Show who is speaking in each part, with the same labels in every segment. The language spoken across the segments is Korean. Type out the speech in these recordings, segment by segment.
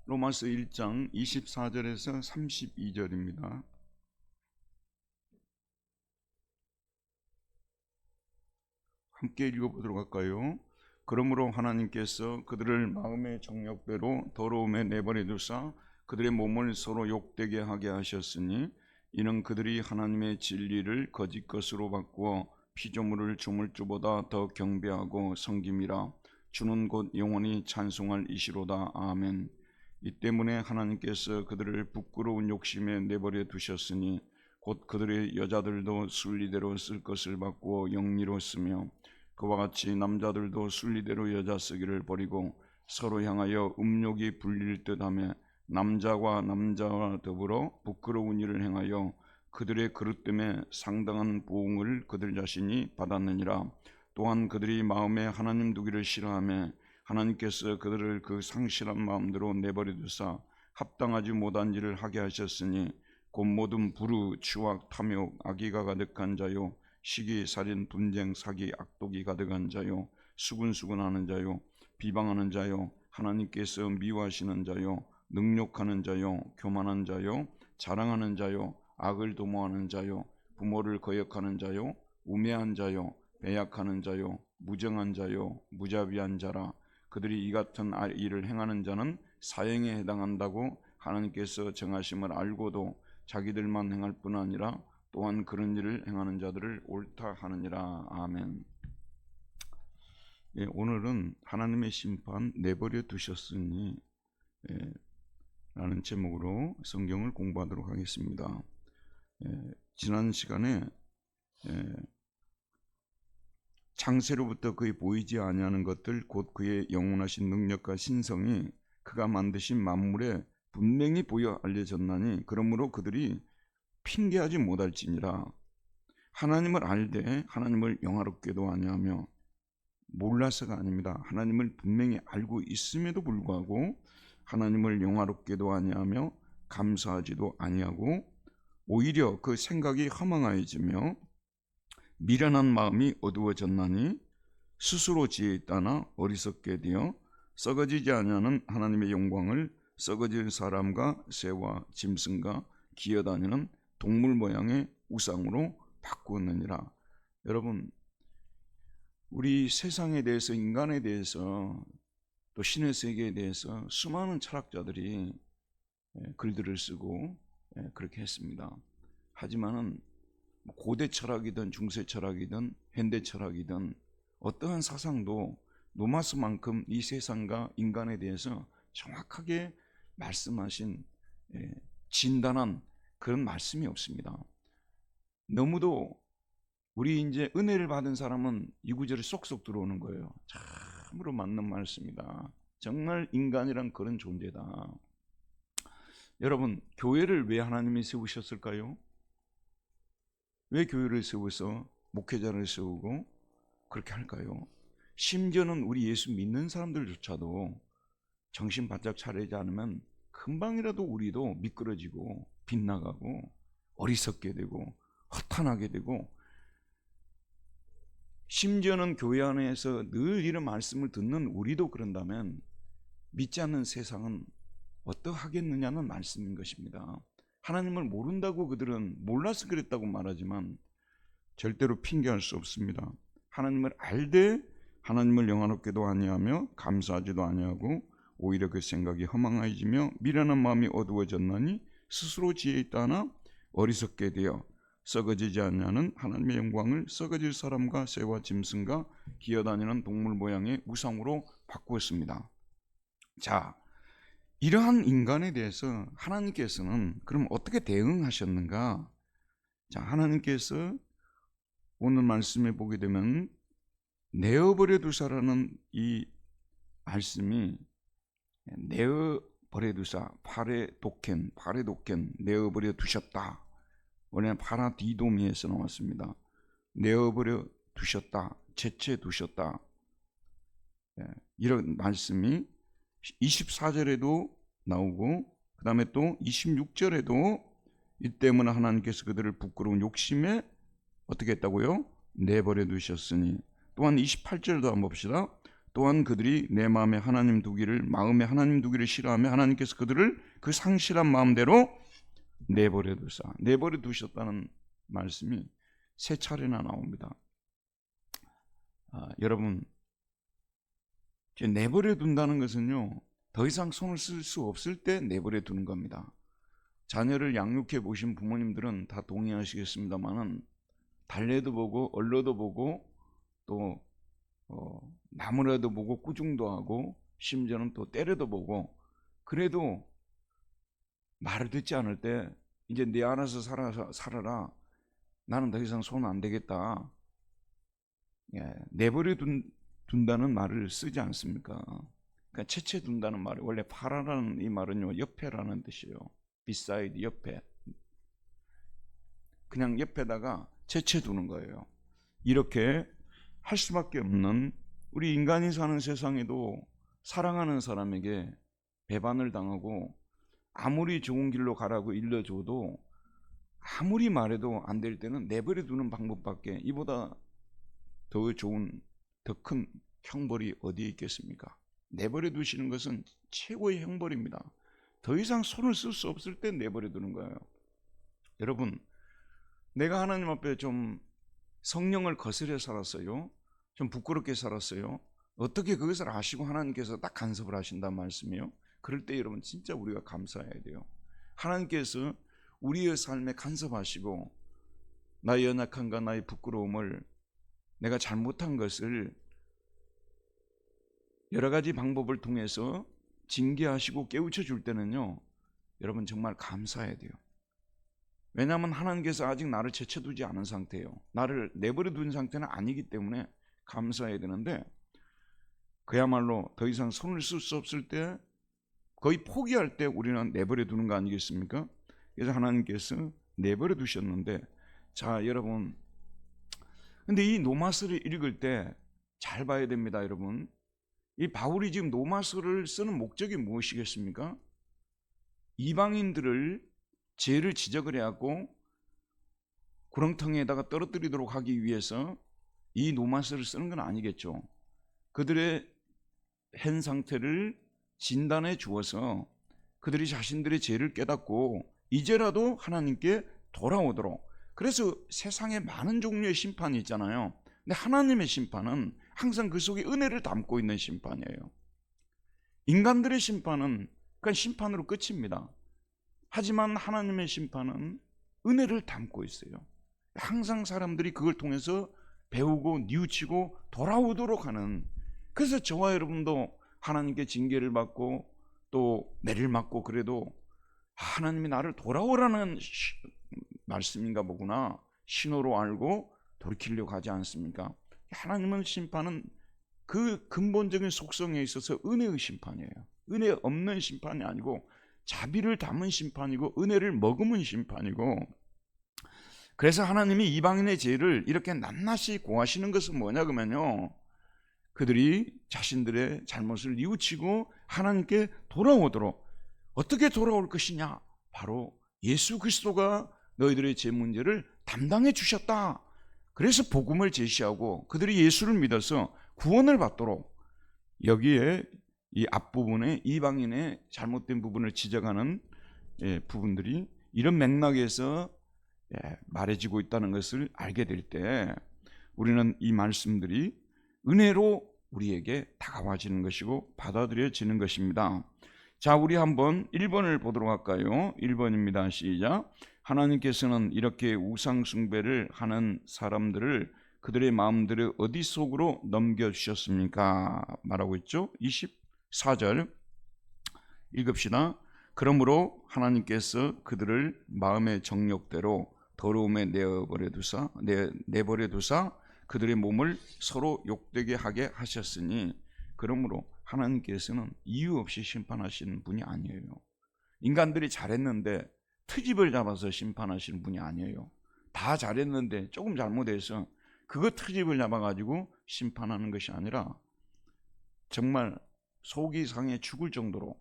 Speaker 1: 로마서 1장 24절에서 32절입니다. 함께 읽어보도록 할까요? 그러므로 하나님께서 그들을 마음의 정욕대로 더러움에 내버려 두사 그들의 몸을 서로 욕되게 하게 하셨으니 이는 그들이 하나님의 진리를 거짓 것으로 바꾸어 피조물을 조물주보다 더 경배하고 섬김이라. 주는 곧 영원히 찬송할 이시로다. 아멘. 이 때문에 하나님께서 그들을 부끄러운 욕심에 내버려 두셨으니 곧 그들의 여자들도 순리대로 쓸 것을 바꾸어 영리로 쓰며 그와 같이 남자들도 순리대로 여자 쓰기를 버리고 서로 향하여 음욕이 불릴 듯하며 남자와 남자와 더불어 부끄러운 일을 행하여 그들의 그릇됨에 상당한 보응을 그들 자신이 받았느니라. 또한 그들이 마음에 하나님 두기를 싫어하며 하나님께서 그들을 그 상실한 마음대로 내버려 두사 합당하지 못한 일을 하게 하셨으니 곧 모든 불의, 추악, 탐욕, 악의가 가득한 자요 시기, 살인, 분쟁, 사기, 악독이 가득한 자요 수군수군하는 자요 비방하는 자요 하나님께서 미워하시는 자요 능욕하는 자요 교만한 자요 자랑하는 자요 악을 도모하는 자요 부모를 거역하는 자요 우매한 자요 배약하는 자요 무정한 자요 무자비한 자라. 그들이 이 같은 일을 행하는 자는 사형에 해당한다고 하나님께서 정하심을 알고도 자기들만 행할 뿐 아니라 또한 그런 일을 행하는 자들을 옳다 하느니라. 아멘. 오늘은 하나님의 심판 내버려 두셨으니 라는 제목으로 성경을 공부하도록 하겠습니다. 지난 시간에 창세로부터 그의 보이지 아니하는 것들 곧 그의 영원하신 능력과 신성이 그가 만드신 만물에 분명히 보여 알려졌나니 그러므로 그들이 핑계하지 못할지니라. 하나님을 알되 하나님을 영화롭게도 아니하며 몰라서가 아닙니다. 하나님을 분명히 알고 있음에도 불구하고 하나님을 영화롭게도 아니하며 감사하지도 아니하고 오히려 그 생각이 허망하여지며 미련한 마음이 어두워졌나니 스스로 지혜 있다나 어리석게 되어 썩어지지 아니하는 하나님의 영광을 썩어질 사람과 새와 짐승과 기어다니는 동물 모양의 우상으로 바꾸었느니라. 여러분, 우리 세상에 대해서, 인간에 대해서, 또 신의 세계에 대해서 수많은 철학자들이 글들을 쓰고 그렇게 했습니다. 하지만은 고대 철학이든 중세 철학이든 현대 철학이든 어떠한 사상도 노마스만큼 이 세상과 인간에 대해서 정확하게 말씀하신 진단한 그런 말씀이 없습니다. 너무도 우리 이제 은혜를 받은 사람은 이 구절에 쏙쏙 들어오는 거예요. 참으로 맞는 말씀이다. 정말 인간이란 그런 존재다. 여러분, 교회를 왜 하나님이 세우셨을까요? 왜 교회를 세워서 목회자를 세우고 그렇게 할까요? 심지어는 우리 예수 믿는 사람들조차도 정신 바짝 차리지 않으면 금방이라도 우리도 미끄러지고 빗나가고 어리석게 되고 허탄하게 되고, 심지어는 교회 안에서 늘 이런 말씀을 듣는 우리도 그런다면 믿지 않는 세상은 어떠하겠느냐는 말씀인 것입니다. 하나님을 모른다고 그들은 몰라서 그랬다고 말하지만 절대로 핑계할 수 없습니다. 하나님을 알되 하나님을 영화롭게도 아니하며 감사하지도 아니하고 오히려 그 생각이 허망해지며 미련한 마음이 어두워졌나니 스스로 지혜 있다 하나 어리석게 되어 썩어지지 않냐는 하나님의 영광을 썩어질 사람과 새와 짐승과 기어다니는 동물 모양의 우상으로 바꾸었습니다. 자, 이러한 인간에 대해서 하나님께서는 그럼 어떻게 대응하셨는가? 자, 하나님께서 오늘 말씀에 보게 되면 내어버려 두사라는 이 말씀이 내어버려 두사, 파레도켄 내어버려 두셨다. 원래는 파라디도미에서 나왔습니다. 내어버려 두셨다, 제쳐 두셨다. 이런 말씀이 24절에도 나오고 그 다음에 또 26절에도 이 때문에 하나님께서 그들을 부끄러운 욕심에 어떻게 했다고요? 내버려 두셨으니. 또한 28절도 한번 봅시다. 또한 그들이 내 마음에 하나님 두기를 싫어하며 하나님께서 그들을 그 상실한 마음대로 내버려 두셨다는 말씀이 세 차례나 나옵니다. 여러분, 내버려 둔다는 것은요, 더 이상 손을 쓸 수 없을 때 내버려 두는 겁니다. 자녀를 양육해 보신 부모님들은 다 동의하시겠습니다만은 달래도 보고 얼러도 보고 또 나무라도 보고 꾸중도 하고 심지어는 또 때려도 보고, 그래도 말을 듣지 않을 때 이제 네 알아서 살아라, 나는 더 이상 손 안 대겠다, 내버려 둔다는 말을 쓰지 않습니까? 그러니까 채채 둔다는 말이, 원래 파라라는 이 말은요, 옆에라는 뜻이에요. beside, 옆에, 그냥 옆에다가 채채 두는 거예요. 이렇게 할 수밖에 없는, 우리 인간이 사는 세상에도 사랑하는 사람에게 배반을 당하고 아무리 좋은 길로 가라고 일러줘도 아무리 말해도 안 될 때는 내버려 두는 방법밖에, 이보다 더 좋은, 더 큰 형벌이 어디에 있겠습니까? 내버려 두시는 것은 최고의 형벌입니다. 더 이상 손을 쓸 수 없을 때 내버려 두는 거예요. 여러분, 내가 하나님 앞에 좀 성령을 거스려 살았어요. 좀 부끄럽게 살았어요. 어떻게 그것을 아시고 하나님께서 딱 간섭을 하신단 말씀이에요. 그럴 때 여러분 진짜 우리가 감사해야 돼요. 하나님께서 우리의 삶에 간섭하시고 나의 연약함과 나의 부끄러움을, 내가 잘못한 것을 여러 가지 방법을 통해서 징계하시고 깨우쳐 줄 때는요, 여러분 정말 감사해야 돼요. 왜냐하면 하나님께서 아직 나를 제쳐두지 않은 상태예요. 나를 내버려 둔 상태는 아니기 때문에 감사해야 되는데, 그야말로 더 이상 손을 쓸 수 없을 때, 거의 포기할 때 우리는 내버려 두는 거 아니겠습니까? 그래서 하나님께서 내버려 두셨는데, 자 여러분, 근데 이 로마서를 읽을 때 잘 봐야 됩니다. 여러분, 이 바울이 지금 로마서를 쓰는 목적이 무엇이겠습니까? 이방인들을 죄를 지적을 해갖고 구렁텅이에다가 떨어뜨리도록 하기 위해서 이 로마서를 쓰는 건 아니겠죠. 그들의 현 상태를 진단해 주어서 그들이 자신들의 죄를 깨닫고 이제라도 하나님께 돌아오도록. 그래서 세상에 많은 종류의 심판이 있잖아요. 근데 하나님의 심판은 항상 그 속에 은혜를 담고 있는 심판이에요. 인간들의 심판은 그냥 심판으로 끝입니다. 하지만 하나님의 심판은 은혜를 담고 있어요. 항상 사람들이 그걸 통해서 배우고 뉘우치고 돌아오도록 하는, 그래서 저와 여러분도 하나님께 징계를 받고 또 매를 맞고 그래도 하나님이 나를 돌아오라는 말씀인가 보구나, 신호로 알고 돌이키려고 하지 않습니까? 하나님은 심판은 그 근본적인 속성에 있어서 은혜의 심판이에요. 은혜 없는 심판이 아니고 자비를 담은 심판이고 은혜를 머금은 심판이고, 그래서 하나님이 이방인의 죄를 이렇게 낱낱이 고하시는 것은 뭐냐 그러면요, 그들이 자신들의 잘못을 뉘우치고 하나님께 돌아오도록. 어떻게 돌아올 것이냐? 바로 예수 그리스도가 너희들의 죄 문제를 담당해 주셨다. 그래서 복음을 제시하고 그들이 예수를 믿어서 구원을 받도록, 여기에 이 앞부분에 이방인의 잘못된 부분을 지적하는 부분들이 이런 맥락에서 말해지고 있다는 것을 알게 될 때 우리는 이 말씀들이 은혜로 우리에게 다가와지는 것이고 받아들여지는 것입니다. 자, 우리 한번 1번을 보도록 할까요? 1번입니다. 시작. 하나님께서는 이렇게 우상 숭배를 하는 사람들을 그들의 마음들의 어디 속으로 넘겨주셨습니까? 말하고 있죠. 24절 읽읍시다. 그러므로 하나님께서 그들을 마음의 정욕대로 더러움에 내버려 두사 그들의 몸을 서로 욕되게 하게 하셨으니, 그러므로 하나님께서는 이유 없이 심판하시는 분이 아니에요. 인간들이 잘했는데 트집을 잡아서 심판하시는 분이 아니에요. 다 잘했는데 조금 잘못해서 그거 트집을 잡아가지고 심판하는 것이 아니라 정말 속이 상해 죽을 정도로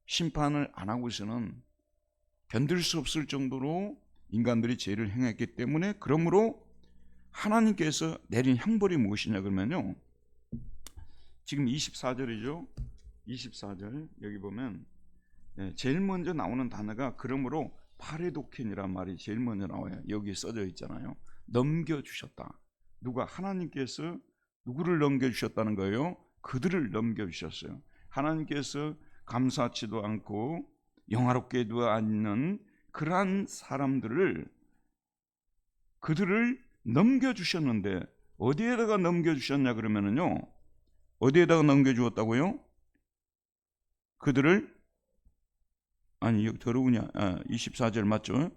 Speaker 1: 심판을 안 하고서는 견딜 수 없을 정도로 인간들이 죄를 행했기 때문에, 그러므로 하나님께서 내린 형벌이 무엇이냐 그러면요, 지금 24절이죠. 24절 여기 보면 제일 먼저 나오는 단어가 그러므로 파레도켄이란 말이 제일 먼저 나와요. 여기 써져 있잖아요. 넘겨주셨다. 누가? 하나님께서 누구를 넘겨주셨다는 거예요? 그들을 넘겨주셨어요. 하나님께서 감사치도 않고 영화롭게도 않는 그러한 사람들을, 그들을 넘겨주셨는데 어디에다가 넘겨주셨냐 그러면은요, 어디에다가 넘겨주었다고요? 그들을, 아니 여기 더러우냐, 24절 맞죠?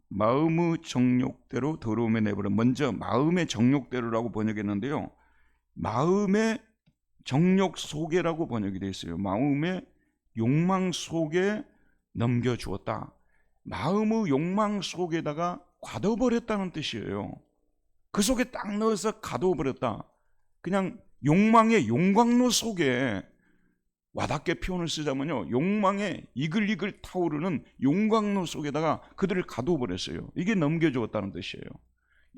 Speaker 1: 마음의 정욕대로 더러움에 내버려. 먼저 마음의 정욕대로라고 번역했는데요, 마음의 정욕 속에라고 번역이 되어 있어요. 마음의 욕망 속에 넘겨주었다. 마음의 욕망 속에다가 가둬버렸다는 뜻이에요. 그 속에 딱 넣어서 가둬버렸다. 그냥 욕망의 용광로 속에, 와닿게 표현을 쓰자면요, 욕망에 이글이글 타오르는 용광로 속에다가 그들을 가둬버렸어요. 이게 넘겨주었다는 뜻이에요.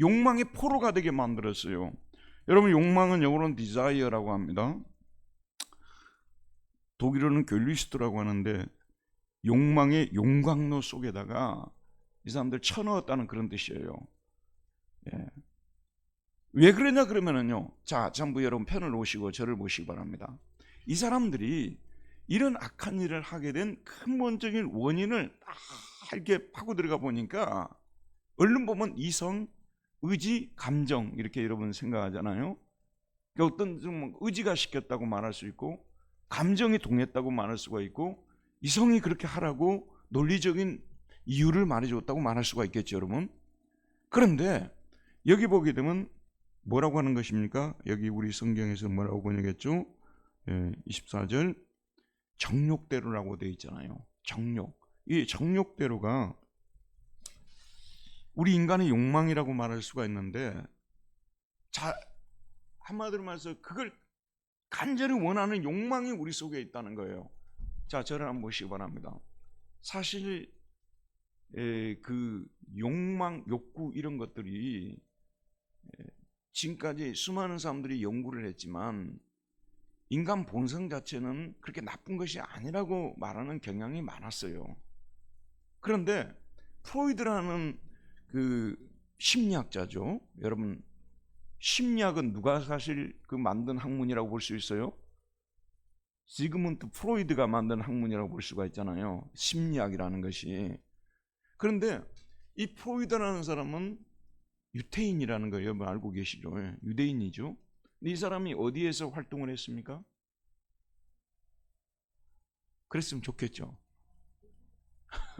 Speaker 1: 욕망의 포로가 되게 만들었어요. 여러분, 욕망은 영어로는 desire라고 합니다. 독일어는 겔루스트라고 하는데 욕망의 용광로 속에다가 이 사람들 쳐넣었다는 그런 뜻이에요. 예. 왜 그러냐 그러면은요, 자, 전부 여러분 편을 놓으시고 저를 보시기 바랍니다. 이 사람들이 이런 악한 일을 하게 된 근본적인 원인을 딱 이렇게 파고 들어가 보니까 얼른 보면 이성, 의지, 감정 이렇게 여러분 생각하잖아요. 그러니까 어떤 좀 의지가 시켰다고 말할 수 있고, 감정이 동했다고 말할 수가 있고, 이성이 그렇게 하라고 논리적인 이유를 말해줬다고 말할 수가 있겠죠, 여러분. 그런데 여기 보게 되면 뭐라고 하는 것입니까? 여기 우리 성경에서 뭐라고 번역했죠? 24절 정욕대로라고 되어 있잖아요. 정욕. 이 정욕대로가 우리 인간의 욕망이라고 말할 수가 있는데, 자, 한마디로 말해서 그걸 간절히 원하는 욕망이 우리 속에 있다는 거예요. 자, 저를 한번 보시기 바랍니다. 사실 그 욕망, 욕구 이런 것들이 지금까지 수많은 사람들이 연구를 했지만 인간 본성 자체는 그렇게 나쁜 것이 아니라고 말하는 경향이 많았어요. 그런데 프로이드라는 그 심리학자죠. 여러분, 심리학은 누가 사실 그 만든 학문이라고 볼 수 있어요? 시그문드 프로이드가 만든 학문이라고 볼 수가 있잖아요. 심리학이라는 것이. 그런데 이 프로이드라는 사람은 유태인이라는 거 여러분 알고 계시죠? 유대인이죠. 근데 이 사람이 어디에서 활동을 했습니까? 그랬으면 좋겠죠.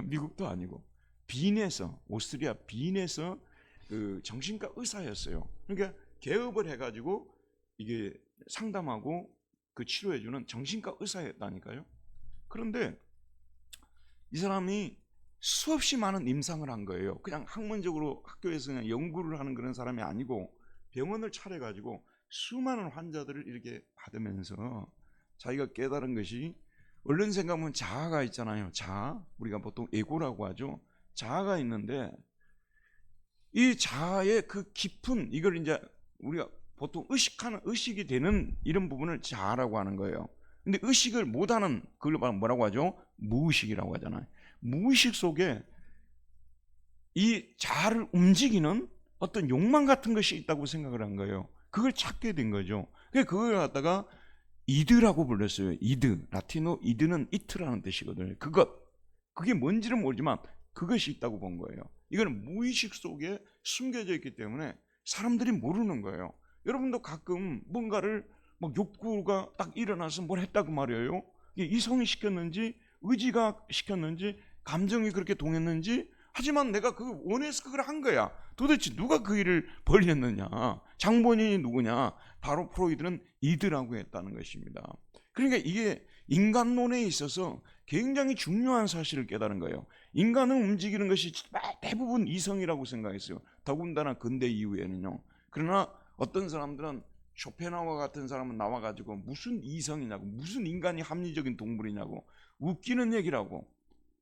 Speaker 1: 미국도 아니고 빈에서, 오스트리아 빈에서 그 정신과 의사였어요. 그러니까 개업을 해가지고 이게 상담하고 그 치료해주는 정신과 의사였다니까요. 그런데 이 사람이 수없이 많은 임상을 한 거예요. 그냥 학문적으로 학교에서 그냥 연구를 하는 그런 사람이 아니고 병원을 차려가지고 수많은 환자들을 이렇게 받으면서 자기가 깨달은 것이, 얼른 생각하면 자아가 있잖아요. 자아, 우리가 보통 에고라고 하죠. 자아가 있는데 이 자아의 그 깊은, 이걸 이제 우리가 보통 의식이 되는 이런 부분을 자아라고 하는 거예요. 근데 의식을 못하는 그걸 뭐라고 하죠? 무의식이라고 하잖아요. 무의식 속에 이 자아를 움직이는 어떤 욕망 같은 것이 있다고 생각을 한 거예요. 그걸 찾게 된 거죠. 그걸 갖다가 이드라고 불렀어요. 이드, 라틴어 이드는 이트라는 뜻이거든요. 그게 뭔지는 모르지만 그것이 있다고 본 거예요. 이거는 무의식 속에 숨겨져 있기 때문에 사람들이 모르는 거예요. 여러분도 가끔 뭔가를 막 욕구가 딱 일어나서 뭘 했다고 말이에요. 이성이 시켰는지, 의지가 시켰는지, 감정이 그렇게 동했는지, 하지만 내가 그걸 원해서 그걸 한 거야. 도대체 누가 그 일을 벌였느냐? 장본인이 누구냐? 바로 프로이드는 이드라고 했다는 것입니다. 그러니까 이게 인간론에 있어서 굉장히 중요한 사실을 깨달은 거예요. 인간은 움직이는 것이 대부분 이성이라고 생각했어요. 더군다나 근대 이후에는요. 그러나 어떤 사람들은 쇼펜하우어 같은 사람은 나와가지고 무슨 이성이냐고, 무슨 인간이 합리적인 동물이냐고 웃기는 얘기라고,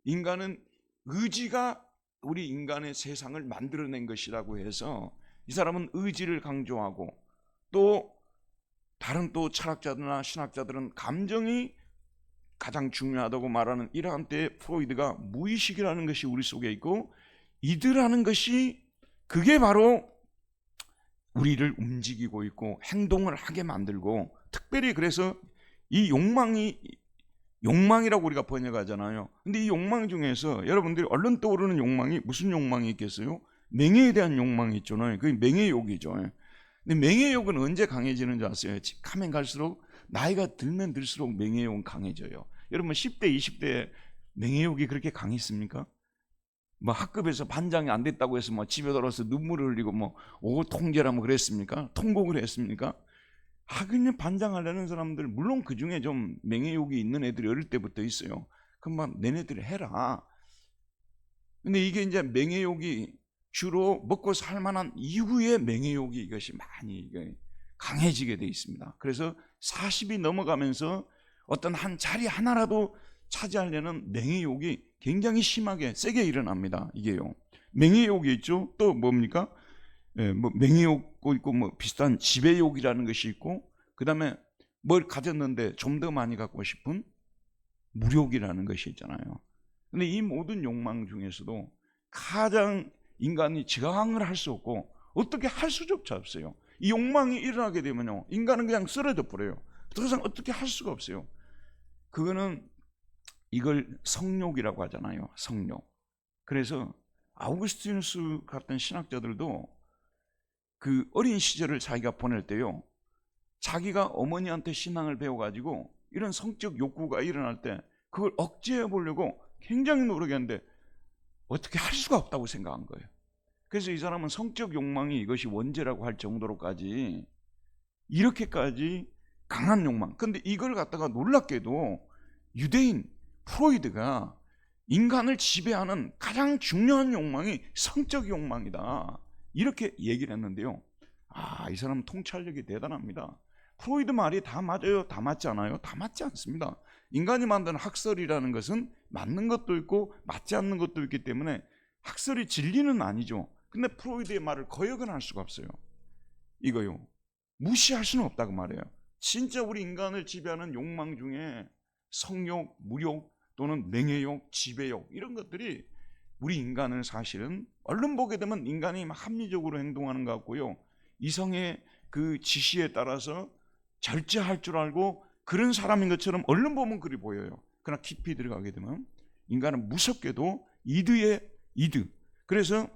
Speaker 1: 인간은 의지가 우리 인간의 세상을 만들어낸 것이라고 해서 이 사람은 의지를 강조하고, 또 다른 또 철학자들이나 신학자들은 감정이 가장 중요하다고 말하는 이러한 때에 프로이드가 무의식이라는 것이 우리 속에 있고 이드라는 것이 그게 바로 우리를 움직이고 있고 행동을 하게 만들고, 특별히 그래서 이 욕망이라고 우리가 번역하잖아요. 근데 이 욕망 중에서 여러분들이 얼른 떠오르는 욕망이 무슨 욕망이 있겠어요? 명예에 대한 욕망이 있잖아요. 그게 명예욕이죠. 근데 명예욕은 언제 강해지는 줄 아세요? 가면 갈수록 나이가 들면 들수록 명예욕은 강해져요. 여러분 10대 20대 명예욕이 그렇게 강했습니까? 뭐 학급에서 반장이 안 됐다고 해서 뭐 집에 돌아와서 눈물을 흘리고 뭐 통제라고 그랬습니까? 통곡을 했습니까? 그냥 반장하려는 사람들, 물론 그 중에 좀 명예욕이 있는 애들이 어릴 때부터 있어요. 그럼 막 너네들이 해라. 근데 이게 이제 명예욕이 주로 먹고 살만한 이후에 명예욕이 이것이 많이 강해지게 돼 있습니다. 그래서 40이 넘어가면서 어떤 한 자리 하나라도 차지하려는 명예욕이 굉장히 심하게 세게 일어납니다. 이게요. 명예욕이 있죠. 또 뭡니까? 뭐 명예욕도 있고 뭐 비슷한 지배욕이라는 것이 있고, 그 다음에 뭘 가졌는데 좀 더 많이 갖고 싶은 무욕이라는 것이 있잖아요. 근데 이 모든 욕망 중에서도 가장 인간이 저항을 할 수 없고 어떻게 할 수조차 없어요. 이 욕망이 일어나게 되면요, 인간은 그냥 쓰러져 버려요. 더 이상 어떻게 할 수가 없어요. 그거는 이걸 성욕이라고 하잖아요. 성욕. 그래서 아우구스티누스 같은 신학자들도 그 어린 시절을 자기가 보낼 때요, 자기가 어머니한테 신앙을 배워가지고 이런 성적 욕구가 일어날 때 그걸 억제해 보려고 굉장히 노력했는데 어떻게 할 수가 없다고 생각한 거예요. 그래서 이 사람은 성적 욕망이 이것이 원죄라고 할 정도로까지, 이렇게까지 강한 욕망. 근데 이걸 갖다가 놀랍게도 유대인 프로이드가 인간을 지배하는 가장 중요한 욕망이 성적 욕망이다, 이렇게 얘기를 했는데요. 이 사람은 통찰력이 대단합니다. 프로이드 말이 다 맞아요? 다 맞지 않아요? 다 맞지 않습니다. 인간이 만드는 학설이라는 것은 맞는 것도 있고 맞지 않는 것도 있기 때문에 학설이 진리는 아니죠. 근데 프로이드의 말을 거역은 할 수가 없어요. 이거요, 무시할 수는 없다고 말해요. 진짜 우리 인간을 지배하는 욕망 중에 성욕, 무욕 또는 명예욕, 지배욕, 이런 것들이 우리 인간을 사실은 얼른 보게 되면 인간이 합리적으로 행동하는 것 같고요, 이성의 그 지시에 따라서 절제할 줄 알고 그런 사람인 것처럼 얼른 보면 그리 보여요. 그러나 깊이 들어가게 되면 인간은 무섭게도 이드. 그래서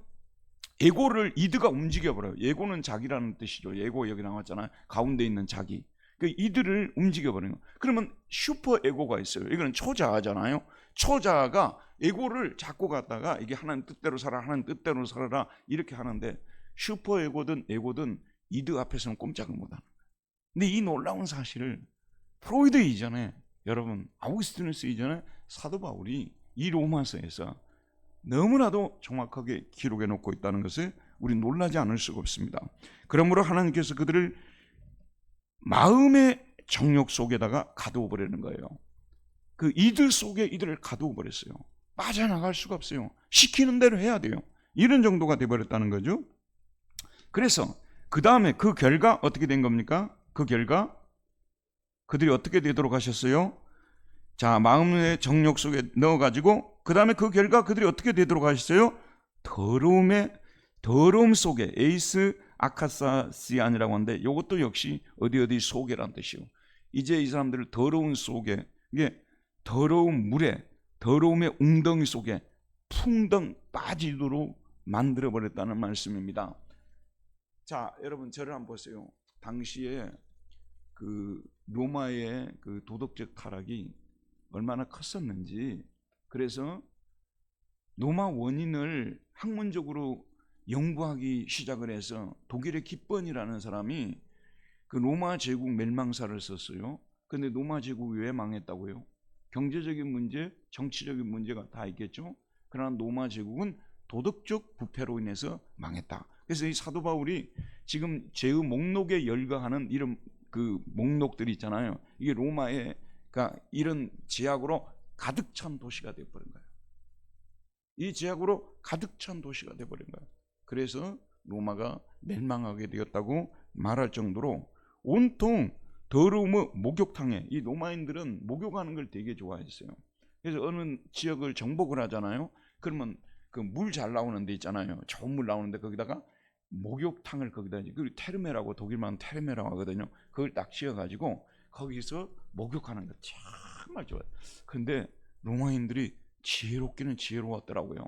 Speaker 1: 에고를 이드가 움직여버려요. 에고는 자기라는 뜻이죠. 에고 여기 나왔잖아요. 가운데 있는 자기. 그 이드를 움직여버리는 거예요. 그러면 슈퍼 에고가 있어요. 이거는 초자아잖아요. 초자아가 에고를 잡고 갔다가 이게 하나님 뜻대로 살아, 하나님 뜻대로 살아라, 이렇게 하는데 슈퍼 에고든 이드 앞에서는 꼼짝을 못하는 거예요. 근데 이 놀라운 사실을 프로이드 이전에, 여러분 아우구스티누스 이전에 사도 바울이 이 로마서에서 너무나도 정확하게 기록해 놓고 있다는 것에 우리 놀라지 않을 수가 없습니다. 그러므로 하나님께서 그들을 마음의 정욕 속에다가 가두어 버리는 거예요. 그 이들 속에 이들을 가두어 버렸어요. 빠져나갈 수가 없어요. 시키는 대로 해야 돼요. 이런 정도가 되어버렸다는 거죠. 그래서 그 다음에 그 결과 어떻게 된 겁니까? 그 결과 그들이 어떻게 되도록 하셨어요? 자, 마음의 정욕 속에 넣어가지고 그 다음에 그 결과 그들이 어떻게 되도록 하셨어요? 더러움 속에, 에이스 아카사시안이라고 하는데 이것도 역시 어디 속에란 뜻이요. 이제 이 사람들을 더러운 속에, 이게 더러운 물에, 더러움의 웅덩이 속에 풍덩 빠지도록 만들어버렸다는 말씀입니다. 자, 여러분 저를 한번 보세요. 당시에 그 로마의 그 도덕적 타락이 얼마나 컸었는지. 그래서 로마 원인을 학문적으로 연구하기 시작을 해서 독일의 깃번이라는 사람이 그 로마 제국 멸망사를 썼어요. 근데 로마 제국이 왜 망했다고요? 경제적인 문제, 정치적인 문제가 다 있겠죠. 그러나 로마 제국은 도덕적 부패로 인해서 망했다. 그래서 이 사도 바울이 지금 제의 목록에 열거하는 이런 그 목록들이 있잖아요. 이게 로마의 그러니까 이런 제약으로 가득 찬 도시가 되어버린 거예요. 이 제약으로 가득 찬 도시가 되어버린 거예요. 그래서 로마가 멸망하게 되었다고 말할 정도로 온통 더러움의 목욕탕에, 이 로마인들은 목욕하는 걸 되게 좋아했어요. 그래서 어느 지역을 정복을 하잖아요. 그러면 그 물 잘 나오는 데 있잖아요. 좋은 물 나오는데 거기다가 목욕탕을 거기다, 그 테르메라고 독일만 테르메라고 하거든요. 그걸 딱 지어가지고 거기서 목욕하는 거 정말 좋아요. 근데 로마인들이 지혜롭기는 지혜로웠더라고요.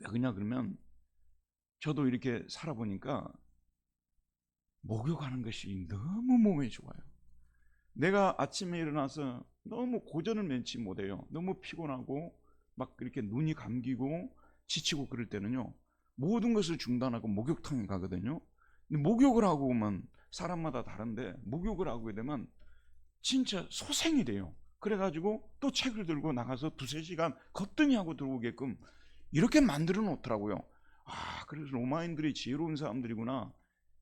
Speaker 1: 왜 그러냐 그러면 저도 이렇게 살아보니까 목욕하는 것이 너무 몸에 좋아요. 내가 아침에 일어나서 너무 고전을 면치 못해요. 너무 피곤하고 막 이렇게 눈이 감기고 지치고 그럴 때는요, 모든 것을 중단하고 목욕탕에 가거든요. 근데 목욕을 하고 오면 사람마다 다른데 목욕을 하고 되면 진짜 소생이 돼요. 그래가지고 또 책을 들고 나가서 두세 시간 거뜬히 하고 들어오게끔 이렇게 만들어 놓더라고요. 아, 그래서 로마인들이 지혜로운 사람들이구나.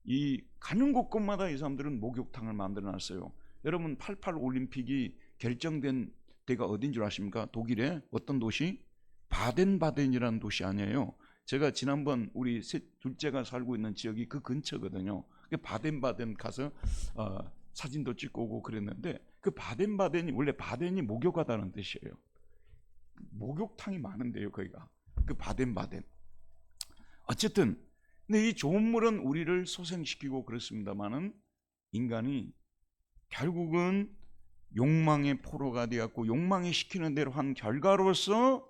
Speaker 1: 이 가는 곳곳마다 이 사람들은 목욕탕을 만들어 놨어요. 여러분, 88 올림픽이 결정된 데가 어딘 줄 아십니까? 독일의 어떤 도시? 바덴바덴이라는 도시 아니에요. 제가 지난번 우리 둘째가 살고 있는 지역이 그 근처거든요. 바덴바덴 가서 사진도 찍고 오고 그랬는데, 그 바덴바덴이, 원래 바덴이 목욕하다는 뜻이에요. 목욕탕이 많은데요, 거기가. 그 바덴바덴. 어쨌든 근데 이 좋은 물은 우리를 소생시키고 그렇습니다만은, 인간이 결국은 욕망의 포로가 되었고 욕망이 시키는 대로 한 결과로서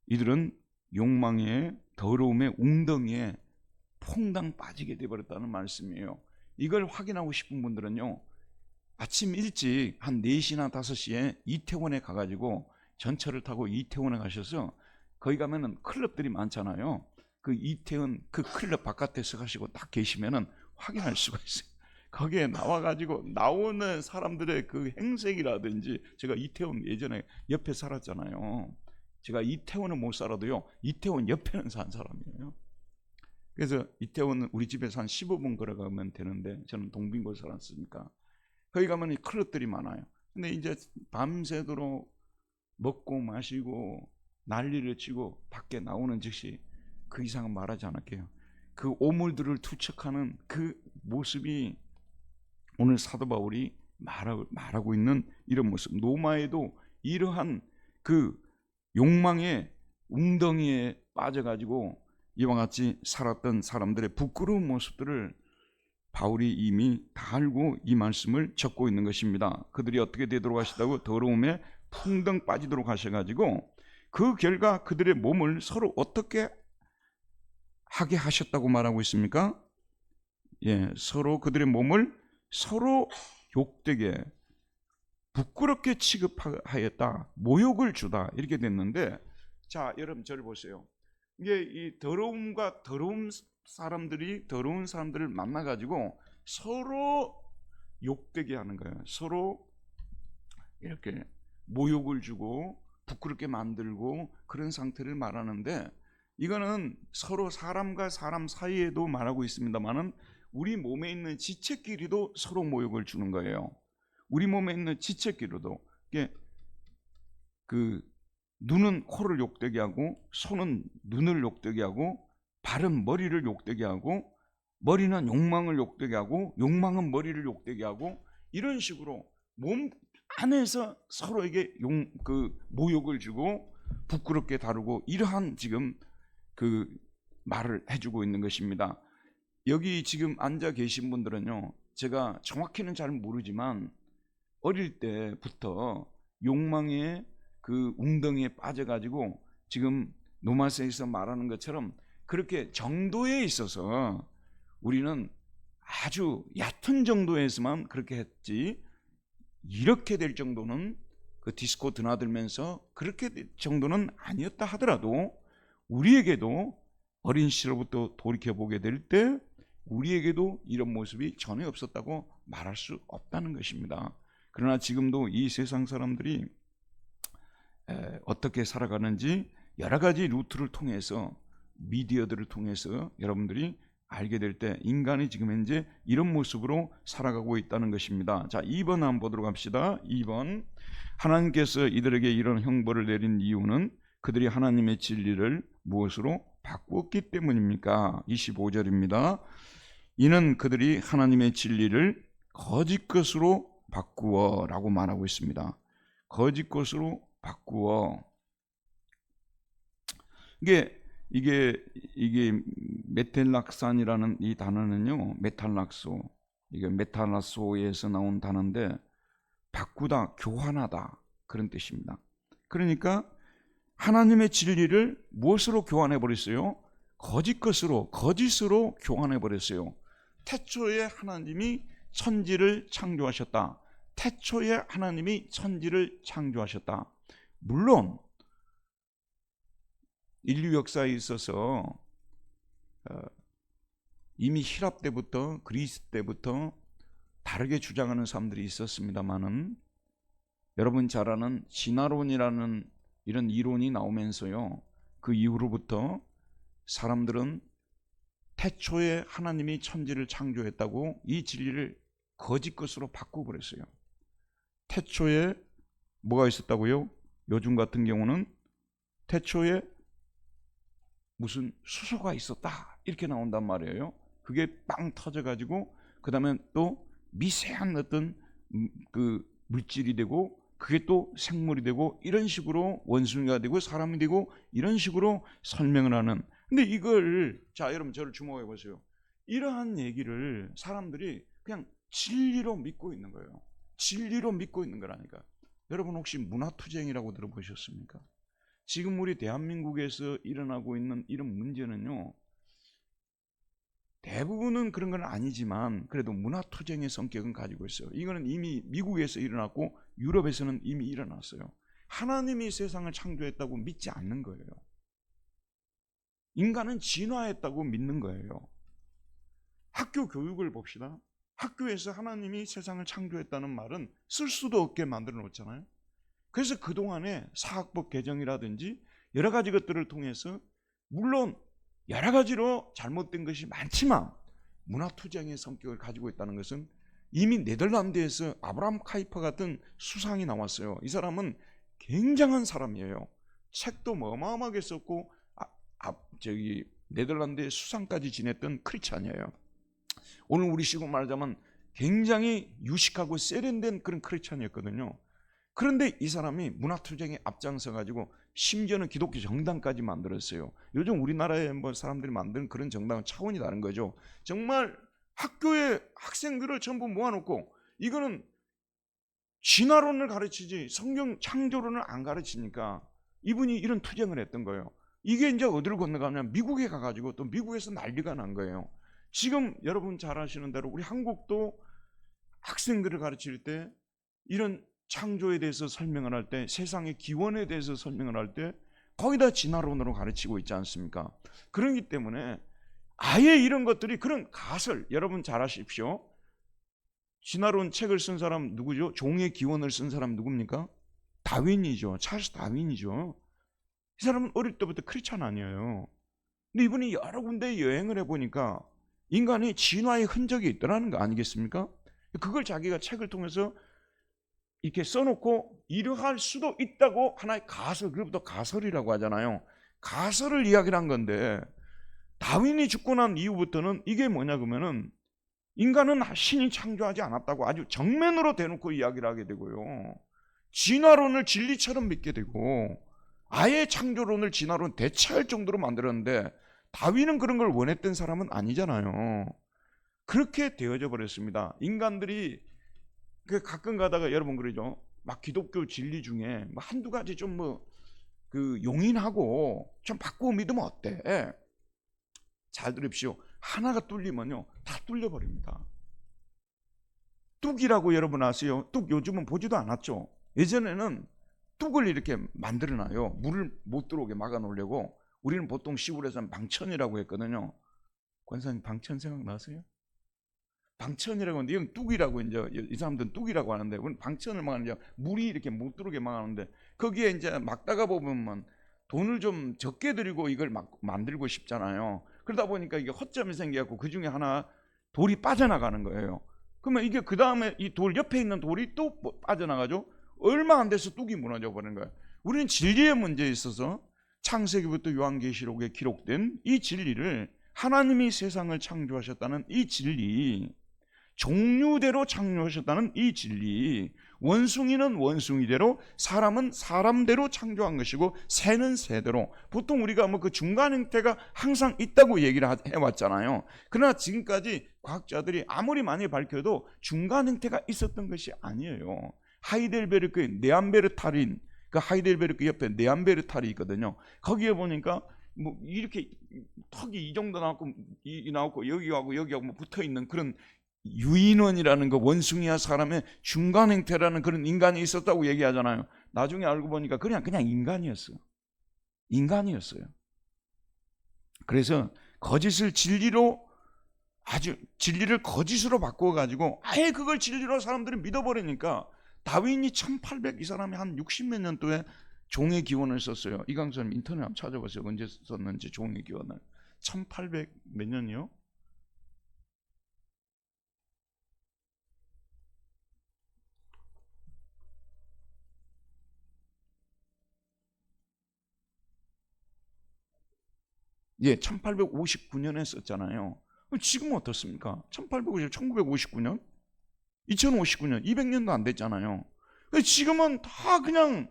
Speaker 1: 이들은 욕망의 더러움의 웅덩이에 퐁당 빠지게 되어버렸다는 말씀이에요. 이걸 확인하고 싶은 분들은요, 아침 일찍 한 4시나 5시에 이태원에 가가지고 전철을 타고 이태원에 가셔서, 거기 가면은 클럽들이 많잖아요. 그 이태원 그 클럽 바깥에 서가시고 딱 계시면은 확인할 수가 있어요. 거기에 나와가지고 나오는 사람들의 그 행색이라든지, 제가 이태원 예전에 옆에 살았잖아요. 제가 이태원은 못 살아도요, 이태원 옆에는 산 사람이에요. 그래서 이태원은 우리 집에서 한 15분 걸어가면 되는데, 저는 동빙고 살았으니까 거기 가면 클럽들이 많아요. 근데 이제 밤새도록 먹고 마시고 난리를 치고 밖에 나오는 즉시 그 이상은 말하지 않을게요. 그 오물들을 투척하는 그 모습이 오늘 사도 바울이 말하고 있는 이런 모습. 로마에도 이러한 그 욕망의 웅덩이에 빠져가지고 이와 같이 살았던 사람들의 부끄러운 모습들을 바울이 이미 다 알고 이 말씀을 적고 있는 것입니다. 그들이 어떻게 되도록 하시다고? 더러움에 풍덩 빠지도록 하셔가지고 그 결과 그들의 몸을 서로 어떻게 하게 하셨다고 말하고 있습니까? 서로 그들의 몸을 서로 욕되게 부끄럽게 취급하였다, 모욕을 주다, 이렇게 됐는데, 자, 여러분 저를 보세요. 이게 이 더러운 사람들을 만나가지고 서로 욕되게 하는 거예요. 서로 이렇게 모욕을 주고 부끄럽게 만들고 그런 상태를 말하는데, 이거는 서로 사람과 사람 사이에도 말하고 있습니다만은 우리 몸에 있는 지체끼리도 서로 모욕을 주는 거예요. 우리 몸에 있는 지체끼리도, 그 눈은 코를 욕되게 하고, 손은 눈을 욕되게 하고, 발은 머리를 욕되게 하고, 머리는 욕망을 욕되게 하고, 욕망은 머리를 욕되게 하고, 이런 식으로 몸 안에서 서로에게 모욕을 주고 부끄럽게 다루고, 이러한 지금 그 말을 해주고 있는 것입니다. 여기 지금 앉아 계신 분들은요, 제가 정확히는 잘 모르지만 어릴 때부터 욕망의 그 웅덩이에 빠져가지고 지금 노마세에서 말하는 것처럼 그렇게 정도에 있어서 우리는 아주 얕은 정도에서만 그렇게 했지, 이렇게 될 정도는, 그 디스코 드나들면서 그렇게 될 정도는 아니었다 하더라도, 우리에게도 어린 시절부터 돌이켜보게 될 때 우리에게도 이런 모습이 전혀 없었다고 말할 수 없다는 것입니다. 그러나 지금도 이 세상 사람들이 어떻게 살아가는지 여러 가지 루트를 통해서, 미디어들을 통해서 여러분들이 알게 될 때 인간이 지금 현재 이런 모습으로 살아가고 있다는 것입니다. 자, 2번 한번 보도록 합시다. 2번, 하나님께서 이들에게 이런 형벌을 내린 이유는 그들이 하나님의 진리를 무엇으로 바꾸었기 때문입니까? 25절입니다. 이는 그들이 하나님의 진리를 거짓 것으로 바꾸어라고 말하고 있습니다. 거짓 것으로 바꾸어. 이게 메텔락산이라는 이 단어는요, 메탈락소, 이게 메탈라소에서 나온 단어인데 바꾸다, 교환하다 그런 뜻입니다. 그러니까 하나님의 진리를 무엇으로 교환해 버렸어요? 거짓 것으로, 거짓으로 교환해 버렸어요. 태초에 하나님이 천지를 창조하셨다. 태초에 하나님이 천지를 창조하셨다. 물론 인류 역사에 있어서 이미 히랍 때부터 그리스 때부터 다르게 주장하는 사람들이 있었습니다만은, 여러분 잘 아는 진화론이라는 이런 이론이 나오면서요, 그 이후로부터 사람들은 태초에 하나님이 천지를 창조했다고 이 진리를 거짓 것으로 바꾸어버렸어요. 태초에 뭐가 있었다고요? 요즘 같은 경우는 태초에 무슨 수소가 있었다 이렇게 나온단 말이에요. 그게 빵 터져가지고 그 다음에 또 미세한 어떤 그 물질이 되고 그게 또 생물이 되고 이런 식으로 원숭이가 되고 사람이 되고 이런 식으로 설명을 하는. 근데 이걸, 자 여러분 저를 주목해 보세요. 이러한 얘기를 사람들이 그냥 진리로 믿고 있는 거예요. 진리로 믿고 있는 거라니까. 여러분 혹시 문화투쟁이라고 들어보셨습니까? 지금 우리 대한민국에서 일어나고 있는 이런 문제는요, 대부분은 그런 건 아니지만 그래도 문화투쟁의 성격은 가지고 있어요. 이거는 이미 미국에서 일어났고 유럽에서는 이미 일어났어요. 하나님이 세상을 창조했다고 믿지 않는 거예요. 인간은 진화했다고 믿는 거예요. 학교 교육을 봅시다. 학교에서 하나님이 세상을 창조했다는 말은 쓸 수도 없게 만들어 놓잖아요. 그래서 그동안에 사학법 개정이라든지 여러 가지 것들을 통해서 물론 여러 가지로 잘못된 것이 많지만 문화투쟁의 성격을 가지고 있다는 것은 이미 네덜란드에서 아브라함 카이퍼 같은 수상이 나왔어요. 이 사람은 굉장한 사람이에요. 책도 어마어마하게 썼고 네덜란드의 수상까지 지냈던 크리스찬이에요. 오늘 우리 식으로 말하자면 굉장히 유식하고 세련된 그런 크리스찬이었거든요. 그런데 이 사람이 문화투쟁에 앞장서 가지고 심지어는 기독교 정당까지 만들었어요. 요즘 우리나라에 뭐 사람들이 만드는 그런 정당은 차원이 다른 거죠. 정말 학교에 학생들을 전부 모아놓고 이거는 진화론을 가르치지 성경 창조론을 안 가르치니까 이분이 이런 투쟁을 했던 거예요. 이게 이제 어디를 건너가냐면 미국에 가가지고 또 미국에서 난리가 난 거예요. 지금 여러분 잘 아시는 대로 우리 한국도 학생들을 가르칠 때 이런 창조에 대해서 설명을 할 때, 세상의 기원에 대해서 설명을 할 때 거의 다 진화론으로 가르치고 있지 않습니까? 그렇기 때문에 아예 이런 것들이 그런 가설, 여러분 잘 아십시오. 진화론 책을 쓴 사람 누구죠? 종의 기원을 쓴 사람 누굽니까? 다윈이죠. 찰스 다윈이죠. 이 사람은 어릴 때부터 크리스찬 아니에요. 근데 이분이 여러 군데 여행을 해보니까 인간이 진화의 흔적이 있더라는 거 아니겠습니까? 그걸 자기가 책을 통해서 이렇게 써놓고 이러할 수도 있다고 하나의 가설, 그것부터 가설이라고 하잖아요. 가설을 이야기를 한 건데 다윈이 죽고 난 이후부터는 이게 뭐냐 그러면은 인간은 신이 창조하지 않았다고 아주 정면으로 대놓고 이야기를 하게 되고요. 진화론을 진리처럼 믿게 되고 아예 창조론을 진화론 대체할 정도로 만들었는데 다윈은 그런 걸 원했던 사람은 아니잖아요. 그렇게 되어져 버렸습니다. 인간들이 가끔 가다가 여러분 그러죠. 막 기독교 진리 중에 한두 가지 좀 용인하고 좀 바꾸어 믿으면 어때? 잘 들으십시오. 하나가 뚫리면요 다 뚫려버립니다. 뚝이라고 여러분 아세요? 뚝 요즘은 보지도 않았죠. 예전에는 뚝을 이렇게 만들어놔요. 물을 못 들어오게 막아놓으려고. 우리는 보통 시골에서는 방천이라고 했거든요. 권사님 방천 생각나세요? 방천이라고 하는데 이건 뚝이라고 이제 이 사람들은 뚝이라고 하는데 우리는 방천을 막는 물이 이렇게 못 들어오게 막아놓는데 거기에 이제 막다가 보면 돈을 좀 적게 들이고 이걸 막 만들고 싶잖아요. 그러다 보니까 이게 허점이 생겨갖고 그 중에 하나 돌이 빠져나가는 거예요. 그러면 이게 그 다음에 이 돌 옆에 있는 돌이 또 빠져나가죠. 얼마 안 돼서 뚝이 무너져 버리는 거예요. 우리는 진리의 문제에 있어서 창세기부터 요한계시록에 기록된 이 진리를, 하나님이 세상을 창조하셨다는 이 진리, 종류대로 창조하셨다는 이 진리, 원숭이는 원숭이대로, 사람은 사람대로 창조한 것이고 새는 새대로. 보통 우리가 뭐 그 중간 형태가 항상 있다고 얘기를 해왔잖아요. 그러나 지금까지 과학자들이 아무리 많이 밝혀도 중간 형태가 있었던 것이 아니에요. 하이델베르크의 네안베르탈인, 그 하이델베르크 옆에 네안베르탈이 있거든요. 거기에 보니까 뭐 이렇게 턱이 이 정도 나왔고 이 나왔고 여기하고 여기하고 뭐 붙어 있는 그런 유인원이라는 거, 원숭이와 사람의 중간 형태라는 그런 인간이 있었다고 얘기하잖아요. 나중에 알고 보니까 그냥 인간이었어요. 인간이었어요. 그래서 거짓을 진리로, 아주 진리를 거짓으로 바꾸어 가지고 아예 그걸 진리로 사람들이 믿어버리니까 다윈이 1800, 이 사람이 한 60몇 년도에 종의 기원을 썼어요. 이강선님 인터넷 한번 찾아보세요. 언제 썼는지 종의 기원을. 1800 몇 년이요? 예, 1859년에 썼잖아요. 지금은 어떻습니까? 1850, 1959년? 2059년, 200년도 안 됐잖아요. 지금은 다 그냥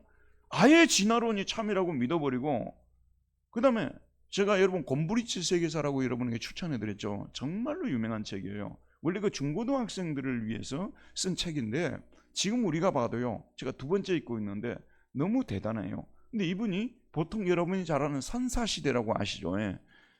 Speaker 1: 아예 진화론이 참이라고 믿어버리고, 그 다음에 제가 여러분 곰브리츠 세계사라고 여러분에게 추천해드렸죠. 정말로 유명한 책이에요. 원래 그 중고등학생들을 위해서 쓴 책인데 지금 우리가 봐도요, 제가 두 번째 읽고 있는데 너무 대단해요. 근데 이분이 보통 여러분이 잘 아는 선사시대라고 아시죠? 예.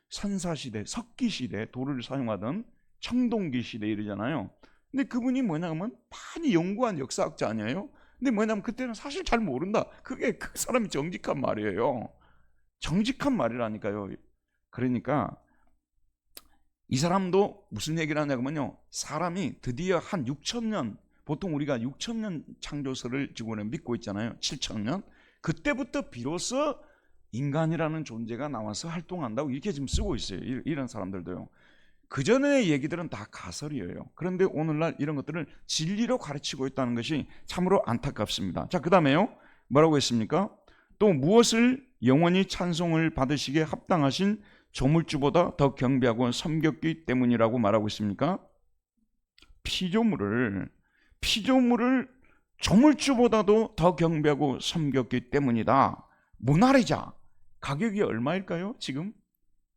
Speaker 1: 선사시대, 석기시대, 돌을 사용하던 청동기시대 이러잖아요. 근데 그분이 뭐냐면 많이 연구한 역사학자 아니에요? 근데 뭐냐면 그때는 사실 잘 모른다. 그게 그 사람이 정직한 말이에요. 정직한 말이라니까요. 그러니까 이 사람도 무슨 얘기를 하냐면요, 사람이 드디어 한 6천년, 보통 우리가 6천년 창조설을 지금 믿고 있잖아요. 7천년. 그때부터 비로소 인간이라는 존재가 나와서 활동한다고 이렇게 지금 쓰고 있어요. 이런 사람들도요. 그 전의 얘기들은 다 가설이에요. 그런데 오늘날 이런 것들을 진리로 가르치고 있다는 것이 참으로 안타깝습니다. 자, 그 다음에요, 뭐라고 했습니까? 또 무엇을 영원히 찬송을 받으시기에 합당하신 조물주보다 더 경배하고 섬겼기 때문이라고 말하고 있습니까? 피조물을 조물주보다도 더 경배하고 섬겼기 때문이다. 모나리자 가격이 얼마일까요? 지금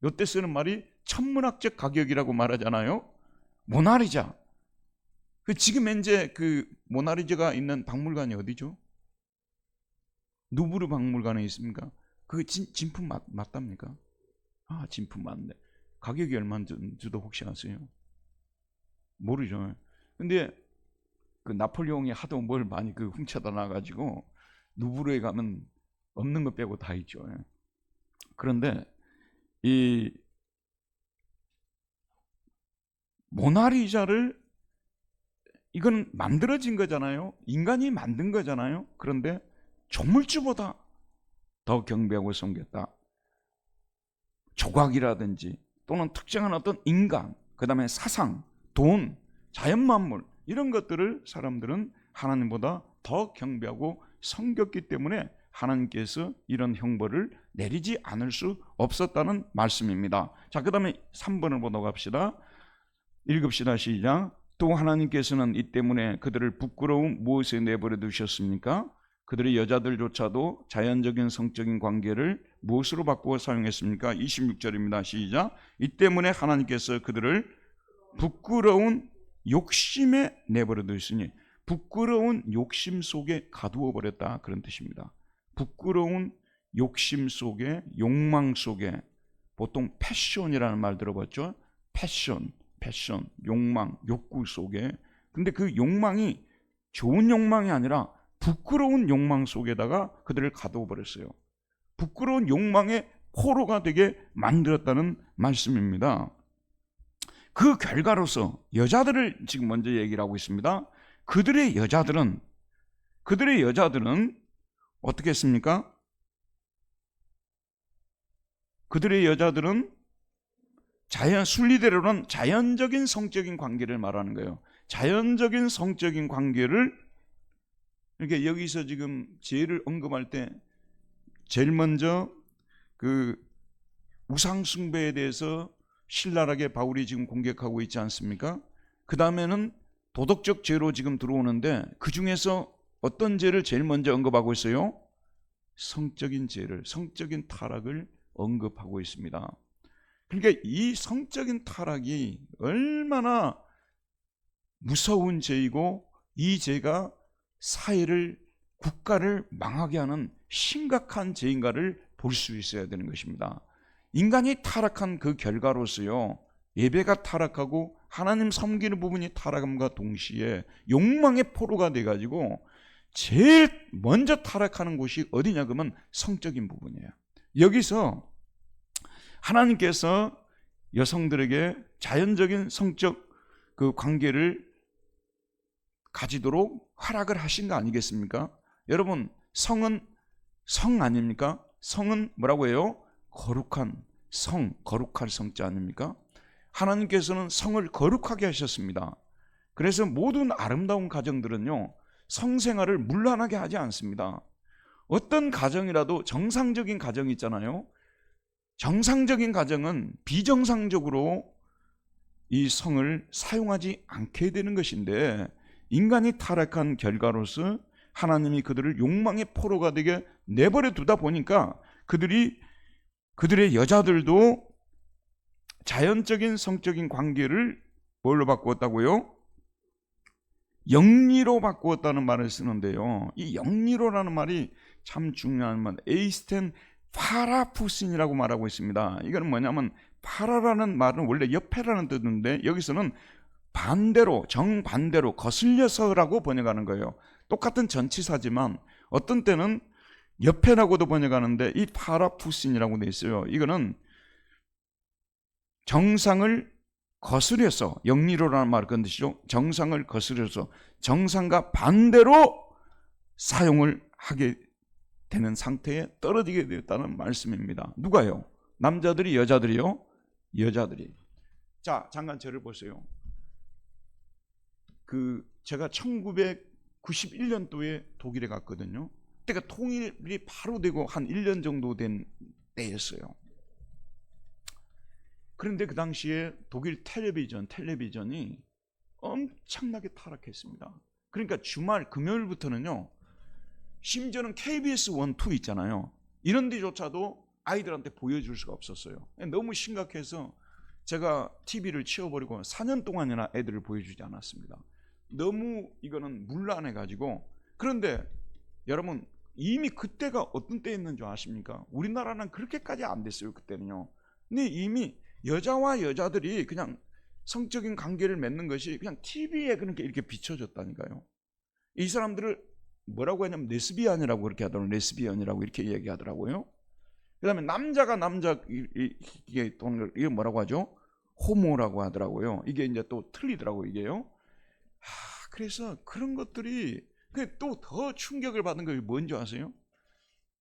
Speaker 1: 이때 쓰는 말이 천문학적 가격이라고 말하잖아요. 모나리자. 지금 현재 그 모나리자가 있는 박물관이 어디죠? 누브르 박물관에 있습니까? 그 진품 맞답니까? 아, 진품 맞네. 가격이 얼마인지도 혹시 아세요? 모르죠. 근데 그 나폴레옹이 하도 뭘 많이 그 훔쳐다 놔가지고 누브르에 가면 없는 거 빼고 다 있죠. 그런데 이 모나리자를, 이건 만들어진 거잖아요. 인간이 만든 거잖아요. 그런데 조물주보다 더 경배하고 섬겼다. 조각이라든지 또는 특정한 어떤 인간, 그 다음에 사상, 돈, 자연만물, 이런 것들을 사람들은 하나님보다 더 경배하고 섬겼기 때문에 하나님께서 이런 형벌을 내리지 않을 수 없었다는 말씀입니다. 자, 그 다음에 3번을 보도록 합시다. 읽읍시다. 시작. 또 하나님께서는 이 때문에 그들을 부끄러움 무엇에 내버려 두셨습니까? 그들의 여자들조차도 자연적인 성적인 관계를 무엇으로 바꾸어 사용했습니까? 26절입니다. 시작. 이 때문에 하나님께서 그들을 부끄러운 욕심에 내버려 두셨으니, 부끄러운 욕심 속에 가두어 버렸다, 그런 뜻입니다. 부끄러운 욕심 속에, 욕망 속에, 보통 패션이라는 말 들어봤죠? 패션, 욕망, 욕구 속에. 근데 그 욕망이 좋은 욕망이 아니라 부끄러운 욕망 속에다가 그들을 가두어 버렸어요. 부끄러운 욕망의 포로가 되게 만들었다는 말씀입니다. 그 결과로서 여자들을 지금 먼저 얘기를 하고 있습니다. 그들의 여자들은 어떻게 했습니까? 그들의 여자들은 순리대로는 자연적인 성적인 관계를 말하는 거예요. 자연적인 성적인 관계를, 그러니까 여기서 지금 죄를 언급할 때 제일 먼저 그 우상 숭배에 대해서 신랄하게 바울이 지금 공격하고 있지 않습니까? 그 다음에는 도덕적 죄로 지금 들어오는데 그 중에서 어떤 죄를 제일 먼저 언급하고 있어요? 성적인 죄를, 성적인 타락을 언급하고 있습니다. 그러니까 이 성적인 타락이 얼마나 무서운 죄이고 이 죄가 사회를, 국가를 망하게 하는 심각한 죄인가를 볼 수 있어야 되는 것입니다. 인간이 타락한 그 결과로서요, 예배가 타락하고 하나님 섬기는 부분이 타락함과 동시에 욕망의 포로가 돼가지고 제일 먼저 타락하는 곳이 어디냐 그러면 성적인 부분이에요. 여기서 하나님께서 여성들에게 자연적인 성적 그 관계를 가지도록 허락을 하신 거 아니겠습니까? 여러분, 성은 성 아닙니까? 성은 뭐라고 해요? 거룩한 성, 거룩할 성자 아닙니까? 하나님께서는 성을 거룩하게 하셨습니다. 그래서 모든 아름다운 가정들은요, 성생활을 문란하게 하지 않습니다. 어떤 가정이라도 정상적인 가정이 있잖아요. 정상적인 가정은 비정상적으로 이 성을 사용하지 않게 되는 것인데, 인간이 타락한 결과로서 하나님이 그들을 욕망의 포로가 되게 내버려 두다 보니까 그들의 여자들도 자연적인 성적인 관계를 뭘로 바꾸었다고요? 영리로 바꾸었다는 말을 쓰는데요, 이 영리로라는 말이 참 중요한 말, 에이스텐 파라푸신이라고 말하고 있습니다. 이거는 뭐냐면, 파라라는 말은 원래 옆에라는 뜻인데 여기서는 반대로, 정반대로, 거슬려서라고 번역하는 거예요. 똑같은 전치사지만 어떤 때는 옆에라고도 번역하는데 이 파라푸신이라고 돼 있어요. 이거는 정상을 거스려서, 영리로라는 말을 건 뜻이죠. 정상을 거스려서 정상과 반대로 사용을 하게 되는 상태에 떨어지게 되었다는 말씀입니다. 누가요? 남자들이, 여자들이요? 여자들이. 자, 잠깐 저를 보세요. 제가 1991년도에 독일에 갔거든요. 그때가 통일이 바로 되고 한 1년 정도 된 때였어요. 그런데 그 당시에 독일 텔레비전이 엄청나게 타락했습니다. 그러니까 주말 금요일부터는요, 심지어는 KBS 1, 2 있잖아요. 이런 데조차도 아이들한테 보여줄 수가 없었어요. 너무 심각해서 제가 TV를 치워버리고 4년 동안이나 애들을 보여주지 않았습니다. 너무 이거는 문란해가지고. 그런데 여러분, 이미 그때가 어떤 때였는 줄 아십니까? 우리나라는 그렇게까지 안 됐어요, 그때는요. 근데 이미 여자와 여자들이 그냥 성적인 관계를 맺는 것이 그냥 TV에 그렇게 이렇게 비춰졌다니까요. 이 사람들을 뭐라고 하냐면 레스비안이라고 그렇게 하더라고요. 레스비안이라고 이렇게 얘기하더라고요. 그 다음에 남자가 남자, 이게 뭐라고 하죠? 호모라고 하더라고요. 이게 이제 또 틀리더라고요, 이게요. 그래서 그런 것들이 또 더 충격을 받은 게 뭔지 아세요?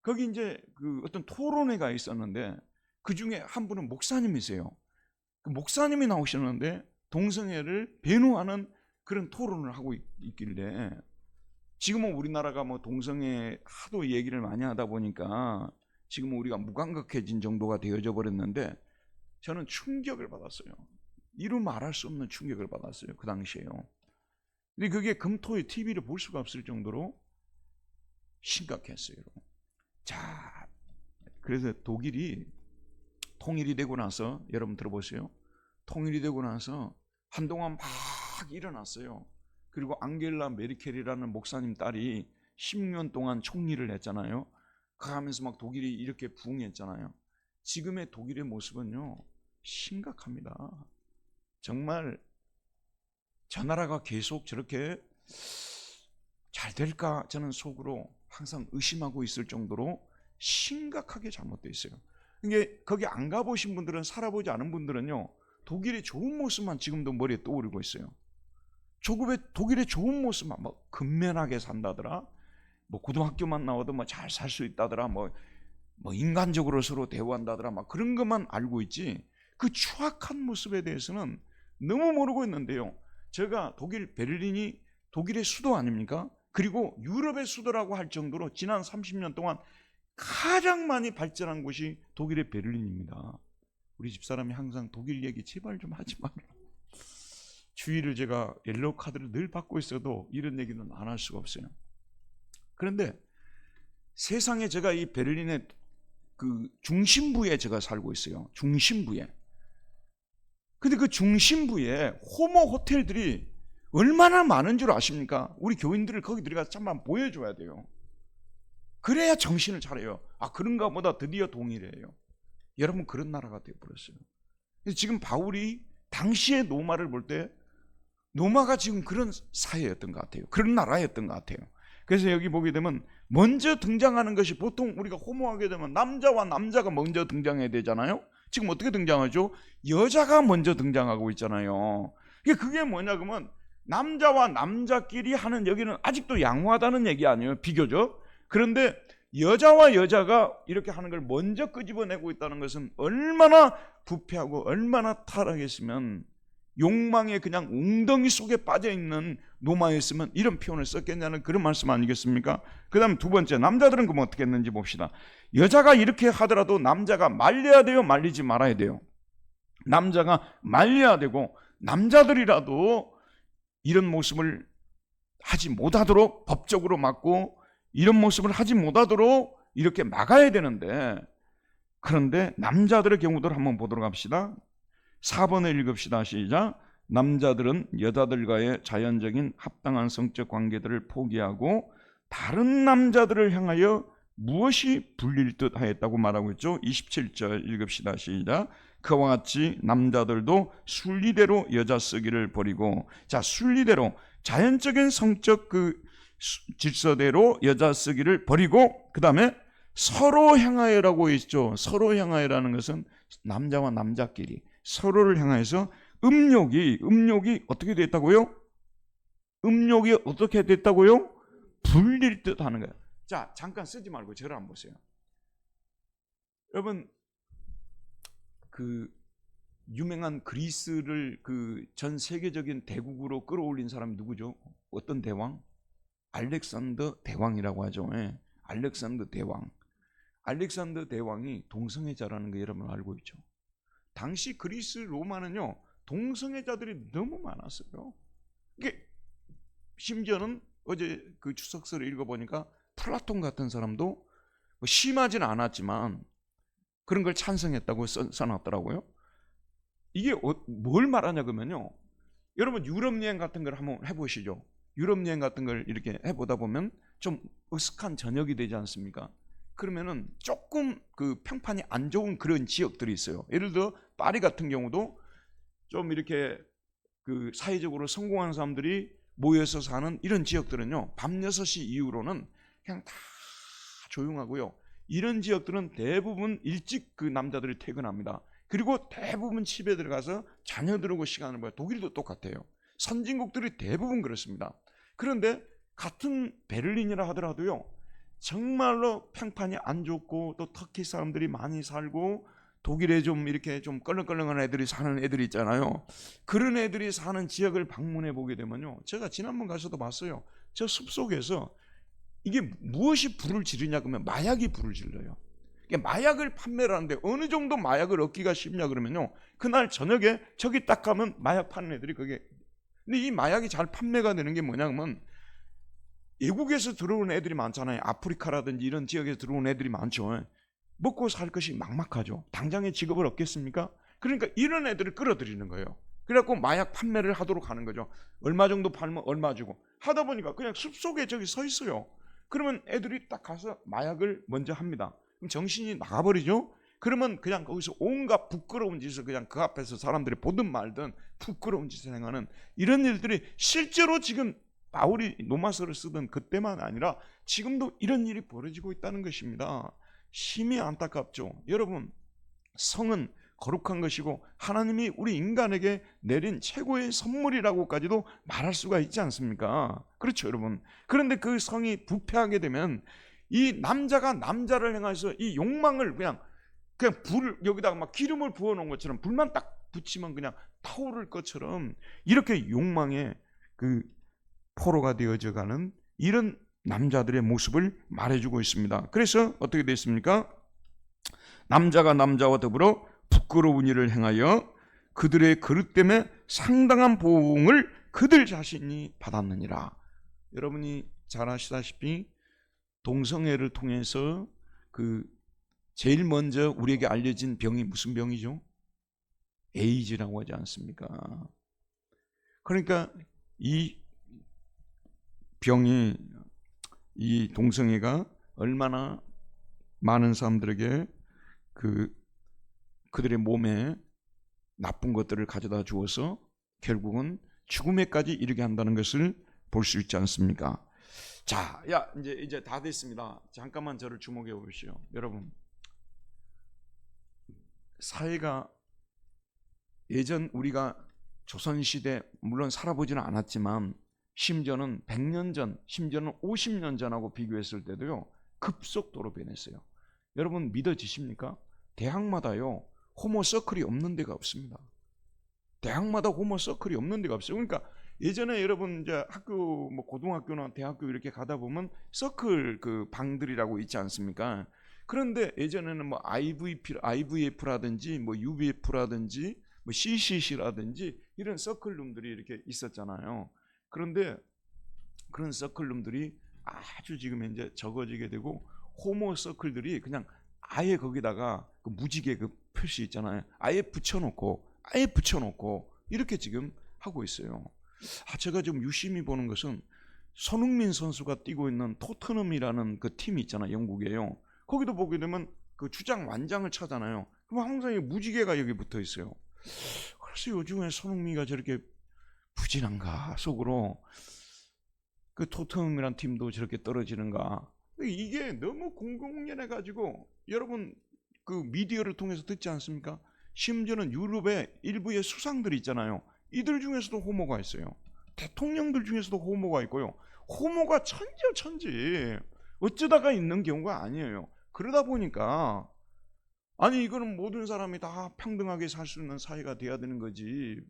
Speaker 1: 거기 이제 어떤 토론회가 있었는데 그 중에 한 분은 목사님이세요. 그 목사님이 나오셨는데 동성애를 배노하는 그런 토론을 하고 있길래, 지금은 우리나라가 뭐 동성애 하도 얘기를 많이 하다 보니까 지금은 우리가 무감각해진 정도가 되어져 버렸는데, 저는 충격을 받았어요. 이루 말할 수 없는 충격을 받았어요, 그 당시에요. 근데 그게 금토에 TV를 볼 수가 없을 정도로 심각했어요. 자, 그래서 독일이 통일이 되고 나서, 여러분 들어보세요. 통일이 되고 나서 한동안 막 일어났어요. 그리고 앙겔라 메르켈이라는 목사님 딸이 10년 동안 총리를 했잖아요. 그러면서 막 독일이 이렇게 부흥했잖아요. 지금의 독일의 모습은요, 심각합니다. 정말 저 나라가 계속 저렇게 잘 될까, 저는 속으로 항상 의심하고 있을 정도로 심각하게 잘못되어 있어요. 이게 거기 안 가보신 분들은, 살아보지 않은 분들은요, 독일의 좋은 모습만 지금도 머리에 떠오르고 있어요. 독일의 좋은 모습만, 뭐 근면하게 산다더라, 뭐 고등학교만 나와도 뭐 잘 살 수 있다더라, 뭐 인간적으로 서로 대화한다더라, 막 그런 것만 알고 있지, 그 추악한 모습에 대해서는 너무 모르고 있는데요. 제가 독일 베를린이 독일의 수도 아닙니까? 그리고 유럽의 수도라고 할 정도로 지난 30년 동안 가장 많이 발전한 곳이 독일의 베를린입니다. 우리 집사람이 항상 독일 얘기 제발 좀 하지 마라. 주의를 제가 옐로우 카드를 늘 받고 있어도 이런 얘기는 안 할 수가 없어요. 그런데 세상에 제가 이 베를린의 그 중심부에 제가 살고 있어요. 중심부에. 근데 그 중심부에 호모 호텔들이 얼마나 많은 줄 아십니까? 우리 교인들을 거기 들어가서 잠깐 보여줘야 돼요. 그래야 정신을 차려요. 아, 그런가 보다. 드디어 동일해요. 여러분, 그런 나라가 되어버렸어요. 지금 바울이 당시의 로마를 볼 때 로마가 지금 그런 사회였던 것 같아요. 그런 나라였던 것 같아요. 그래서 여기 보게 되면 먼저 등장하는 것이, 보통 우리가 호모하게 되면 남자와 남자가 먼저 등장해야 되잖아요. 지금 어떻게 등장하죠? 여자가 먼저 등장하고 있잖아요. 그게 뭐냐 그러면 남자와 남자끼리 하는, 여기는 아직도 양호하다는 얘기 아니에요, 비교적. 그런데 여자와 여자가 이렇게 하는 걸 먼저 끄집어내고 있다는 것은 얼마나 부패하고 얼마나 타락했으면, 욕망에 그냥 웅덩이 속에 빠져있는 노마였으면 이런 표현을 썼겠냐는 그런 말씀 아니겠습니까? 그 다음 두 번째, 남자들은 그럼 어떻게 했는지 봅시다. 여자가 이렇게 하더라도 남자가 말려야 돼요, 말리지 말아야 돼요? 남자가 말려야 되고, 남자들이라도 이런 모습을 하지 못하도록 법적으로 막고, 이런 모습을 하지 못하도록 이렇게 막아야 되는데, 그런데 남자들의 경우들 한번 보도록 합시다. 4번을 읽읍시다. 시작. 남자들은 여자들과의 자연적인 합당한 성적 관계들을 포기하고 다른 남자들을 향하여 무엇이 불릴 듯 하였다고 말하고 있죠. 27절 읽읍시다. 시작. 그와 같이 남자들도 순리대로 여자 쓰기를 버리고, 자, 순리대로 자연적인 성적 그 질서대로 여자 쓰기를 버리고, 그 다음에 서로 향하여라고 있죠. 서로 향하여라는 것은 남자와 남자끼리 서로를 향해서 음욕이 어떻게 됐다고요? 음욕이 어떻게 됐다고요? 불릴 듯 하는 거예요. 자, 잠깐 쓰지 말고 저를 한번 보세요. 여러분, 그 유명한 그리스를 그 전 세계적인 대국으로 끌어올린 사람이 누구죠? 어떤 대왕? 알렉산더 대왕이라고 하죠. 예. 알렉산더 대왕. 알렉산더 대왕이 동성애자라는 거 여러분 알고 있죠? 당시 그리스 로마는요, 동성애자들이 너무 많았어요. 이게 심지어는 어제 그 추석서를 읽어보니까 플라톤 같은 사람도 뭐 심하진 않았지만 그런 걸 찬성했다고 써놨더라고요. 이게 뭘 말하냐 그러면요, 여러분 유럽 여행 같은 걸 한번 해보시죠. 유럽 여행 같은 걸 이렇게 해보다 보면 좀 으슥한 저녁이 되지 않습니까? 그러면은 조금 그 평판이 안 좋은 그런 지역들이 있어요. 예를 들어 파리 같은 경우도 좀 이렇게 그 사회적으로 성공한 사람들이 모여서 사는 이런 지역들은요, 밤 6시 이후로는 그냥 다 조용하고요. 이런 지역들은 대부분 일찍 그 남자들이 퇴근합니다. 그리고 대부분 집에 들어가서 자녀들하고 시간을 보내요. 독일도 똑같아요. 선진국들이 대부분 그렇습니다. 그런데 같은 베를린이라 하더라도요, 정말로 평판이 안 좋고 또 터키 사람들이 많이 살고 독일에 좀 이렇게 좀 껄렁껄렁한 애들이 사는 애들이 있잖아요. 그런 애들이 사는 지역을 방문해 보게 되면요, 제가 지난번 가서도 봤어요. 저 숲속에서 이게 무엇이 불을 지르냐 그러면 마약이 불을 질러요. 마약을 판매를 하는데 어느 정도 마약을 얻기가 쉽냐 그러면요, 그날 저녁에 저기 딱 가면 마약 파는 애들이 그게, 근데 이 마약이 잘 판매가 되는 게 뭐냐면 외국에서 들어오는 애들이 많잖아요. 아프리카라든지 이런 지역에서 들어오는 애들이 많죠. 먹고 살 것이 막막하죠. 당장에 직업을 얻겠습니까? 그러니까 이런 애들을 끌어들이는 거예요. 그래갖고 마약 판매를 하도록 하는 거죠. 얼마 정도 팔면 얼마 주고 하다 보니까 그냥 숲속에 저기 서 있어요. 그러면 애들이 딱 가서 마약을 먼저 합니다. 그럼 정신이 나가버리죠. 그러면 그냥 거기서 온갖 부끄러운 짓을 그냥 그 앞에서 사람들이 보든 말든 부끄러운 짓을 행하는 이런 일들이 실제로 지금 바울이 로마서를 쓰던 그때만 아니라 지금도 이런 일이 벌어지고 있다는 것입니다. 심히 안타깝죠. 여러분, 성은 거룩한 것이고 하나님이 우리 인간에게 내린 최고의 선물이라고까지도 말할 수가 있지 않습니까? 그렇죠, 여러분. 그런데 그 성이 부패하게 되면 이 남자가 남자를 향해서 이 욕망을 그냥 불 여기다가 막 기름을 부어 놓은 것처럼 불만 딱 붙이면 그냥 타오를 것처럼 이렇게 욕망의 그 포로가 되어져 가는 이런 남자들의 모습을 말해주고 있습니다. 그래서 어떻게 됐습니까? 남자가 남자와 더불어 부끄러운 일을 행하여 그들의 그릇 때문에 상당한 보응을 그들 자신이 받았느니라. 여러분이 잘 아시다시피 동성애를 통해서 그 제일 먼저 우리에게 알려진 병이 무슨 병이죠? 에이즈라고 하지 않습니까? 그러니까 이 병이, 이 동성애가 얼마나 많은 사람들에게 그들의 몸에 나쁜 것들을 가져다 주어서 결국은 죽음에까지 이르게 한다는 것을 볼 수 있지 않습니까? 자, 이제 다 됐습니다. 잠깐만 저를 주목해 보십시오. 여러분, 사회가 예전 우리가 조선시대 물론 살아보지는 않았지만 심지어는 100년 전, 심지어는 50년 전하고 비교했을 때도요 급속도로 변했어요. 여러분 믿어지십니까? 대학마다요 호모서클이 없는 데가 없습니다. 대학마다 호모서클이 없는 데가 없어요. 그러니까 예전에 여러분 이제 학교 뭐 고등학교나 대학교 이렇게 가다 보면 서클 그 방들이라고 있지 않습니까? 그런데 예전에는 뭐 IVF라든지 뭐 UVF라든지 뭐 CCC라든지 이런 서클룸들이 이렇게 있었잖아요. 그런데 그런 서클룸들이 아주 지금 이제 적어지게 되고 호모 서클들이 그냥 아예 거기다가 그 무지개 그 표시 있잖아요. 아예 붙여놓고 이렇게 지금 하고 있어요. 제가 좀 유심히 보는 것은 손흥민 선수가 뛰고 있는 토트넘이라는 그 팀이 있잖아요. 영국에요. 거기도 보게 되면 그 주장 완장을 차잖아요. 그럼 항상 이 무지개가 여기 붙어 있어요. 그래서 요즘에 손흥민이가 저렇게 부진한가 속으로, 그 토트넘이란 팀도 저렇게 떨어지는가. 이게 너무 공공연해 가지고 여러분 그 미디어를 통해서 듣지 않습니까? 심지어는 유럽의 일부의 수상들이 있잖아요. 이들 중에서도 호모가 있어요. 대통령들 중에서도 호모가 있고요. 호모가 천지 어쩌다가 있는 경우가 아니에요. 그러다 보니까 아니 이거는 모든 사람이 다 평등하게 살 수 있는 사회가 돼야 되는 거지.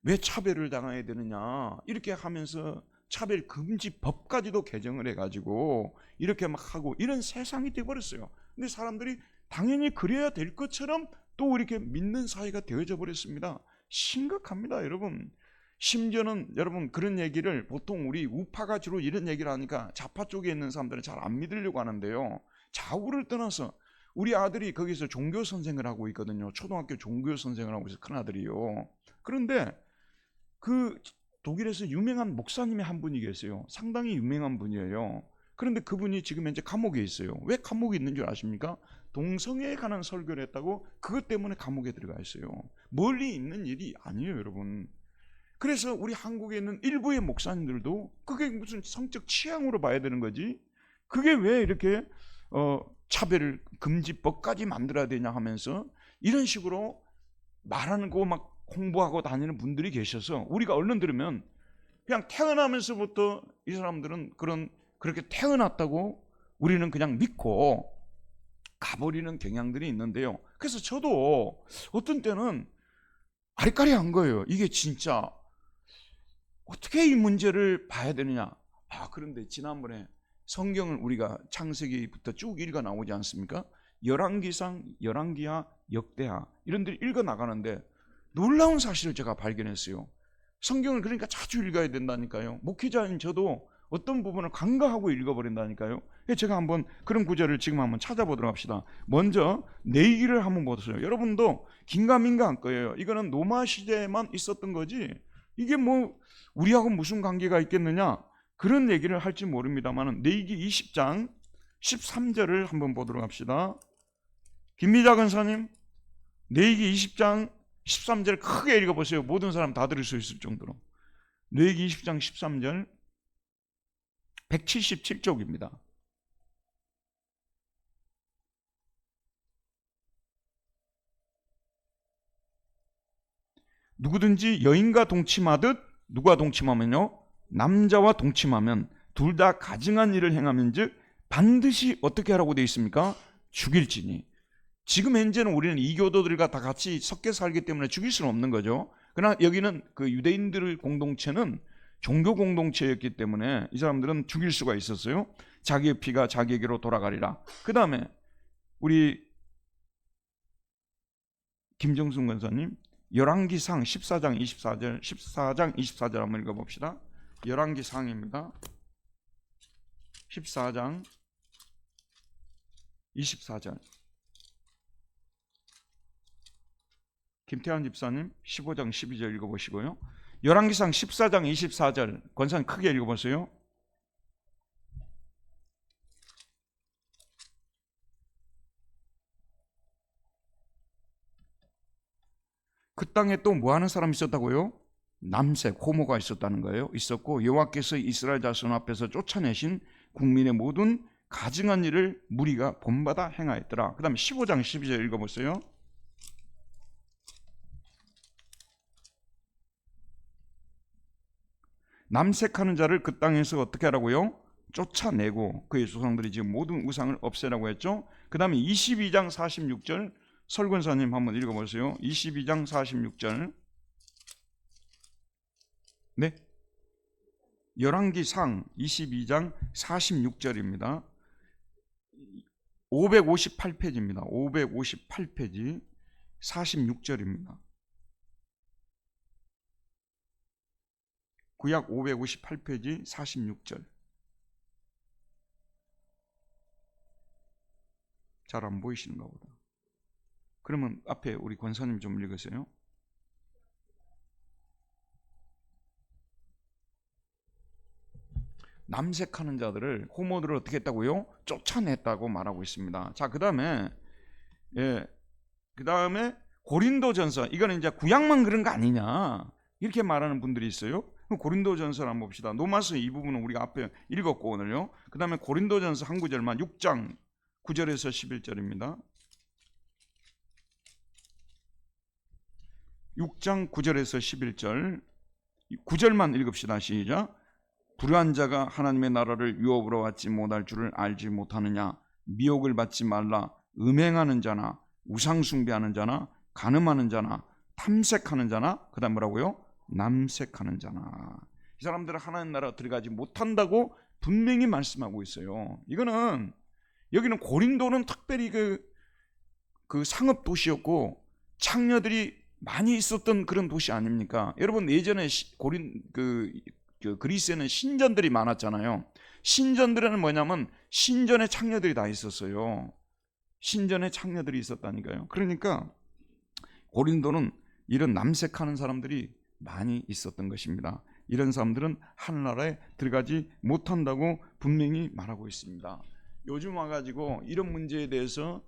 Speaker 1: 왜 차별을 당해야 되느냐 이렇게 하면서 차별 금지 법까지도 개정을 해가지고 이렇게 막 하고 이런 세상이 돼버렸어요. 근데 사람들이 당연히 그래야 될 것처럼 또 이렇게 믿는 사회가 되어져 버렸습니다. 심각합니다, 여러분. 심지어는 여러분 그런 얘기를 보통 우리 우파가 주로 이런 얘기를 하니까 좌파 쪽에 있는 사람들은 잘 안 믿으려고 하는데요. 좌우를 떠나서 우리 아들이 거기서 종교 선생을 하고 있거든요. 초등학교 종교 선생을 하고 있어요. 큰아들이요. 그런데 그 독일에서 유명한 목사님이 한 분이 계세요. 상당히 유명한 분이에요. 그런데 그분이 지금 현재 감옥에 있어요. 왜 감옥에 있는 줄 아십니까? 동성애에 관한 설교를 했다고 그것 때문에 감옥에 들어가 있어요. 멀리 있는 일이 아니에요, 여러분. 그래서 우리 한국에 있는 일부의 목사님들도 그게 무슨 성적 취향으로 봐야 되는 거지, 그게 왜 이렇게 차별 금지법까지 만들어야 되냐 하면서 이런 식으로 말하는 거 막 홍보하고 다니는 분들이 계셔서 우리가 얼른 들으면 그냥 태어나면서부터 이 사람들은 그렇게 태어났다고 우리는 그냥 믿고 가버리는 경향들이 있는데요. 그래서 저도 어떤 때는 아리까리한 거예요. 이게 진짜 어떻게 이 문제를 봐야 되느냐. 그런데 지난번에 성경을 우리가 창세기부터 쭉 읽어 나오지 않습니까? 열왕기상, 열왕기하, 역대하 이런 데를 읽어 나가는데 놀라운 사실을 제가 발견했어요. 성경을 그러니까 자주 읽어야 된다니까요. 목회자인 저도 어떤 부분을 간과하고 읽어버린다니까요. 제가 한번 그런 구절을 지금 한번 찾아보도록 합시다. 먼저 내기를 한번 보세요. 여러분도 긴가민가할 거예요. 이거는 로마 시대에만 있었던 거지 이게 뭐 우리하고 무슨 관계가 있겠느냐 그런 얘기를 할지 모릅니다만 내기 20장 13절을 한번 보도록 합시다. 김미자 권사님, 내기 20장 13절 크게 읽어보세요. 모든 사람 다 들을 수 있을 정도로. 내기 20장 13절 177쪽입니다. 누구든지 여인과 동침하듯, 누가 동침하면요? 남자와 동침하면 둘 다 가증한 일을 행하면즉 반드시 어떻게 하라고 되어 있습니까? 죽일지니. 지금 현재는 우리는 이교도들과 다 같이 섞여 살기 때문에 죽일 수는 없는 거죠. 그러나 여기는 그 유대인들 공동체는 종교 공동체였기 때문에 이 사람들은 죽일 수가 있었어요. 자기의 피가 자기에게로 돌아가리라. 그 다음에 우리 김정순 권사님, 열왕기상 14장 24절, 14장 24절 한번 읽어봅시다. 열왕기상입니다. 14장 24절. 김태환 집사님 15장 12절 읽어보시고요. 열왕기상 14장 24절 권사님 크게 읽어보세요. 그 땅에 또 뭐하는 사람이 있었다고요? 남색 호모가 있었다는 거예요. 있었고 여호와께서 이스라엘 자손 앞에서 쫓아내신 국민의 모든 가증한 일을 무리가 본받아 행하였더라. 그 다음에 15장 12절 읽어보세요. 남색하는 자를 그 땅에서 어떻게 하라고요? 쫓아내고 그의 조상들이 지금 모든 우상을 없애라고 했죠. 그 다음에 22장 46절 설권사님 한번 읽어보세요. 22장 46절. 네, 열왕기상 22장 46절입니다. 558페이지입니다. 558페이지 46절입니다. 구약 558페이지 46절. 잘 안 보이시는가 보다. 그러면 앞에 우리 권사님 좀 읽으세요. 남색하는 자들을, 호모들을 어떻게 했다고요? 쫓아냈다고 말하고 있습니다. 자, 그 다음에 고린도전서, 이거는 이제 구약만 그런 거 아니냐 이렇게 말하는 분들이 있어요. 고린도전서를 한번 봅시다. 노마스 이 부분은 우리가 앞에 읽었고 오늘요. 그 다음에 고린도전서 한 구절만 6장 9절에서 11절입니다. 6장 9절에서 11절 9절만 읽읍시다. 시작. 불의한 자가 하나님의 나라를 유업으로 받지 못할 줄을 알지 못하느냐. 미혹을 받지 말라. 음행하는 자나 우상 숭배하는 자나 간음하는 자나 탐색하는 자나, 그 다음 뭐라고요? 남색하는 자나. 이 사람들은 하나님 나라 들어가지 못한다고 분명히 말씀하고 있어요. 이거는 여기는 고린도는 특별히 그 상업 도시였고 창녀들이 많이 있었던 그런 도시 아닙니까? 여러분 예전에 그리스에는 신전들이 많았잖아요. 신전들에는 뭐냐면 신전에 창녀들이 다 있었어요. 신전에 창녀들이 있었다니까요. 그러니까 고린도는 이런 남색하는 사람들이 많이 있었던 것입니다. 이런 사람들은 하늘나라에 들어가지 못한다고 분명히 말하고 있습니다. 요즘 와가지고 이런 문제에 대해서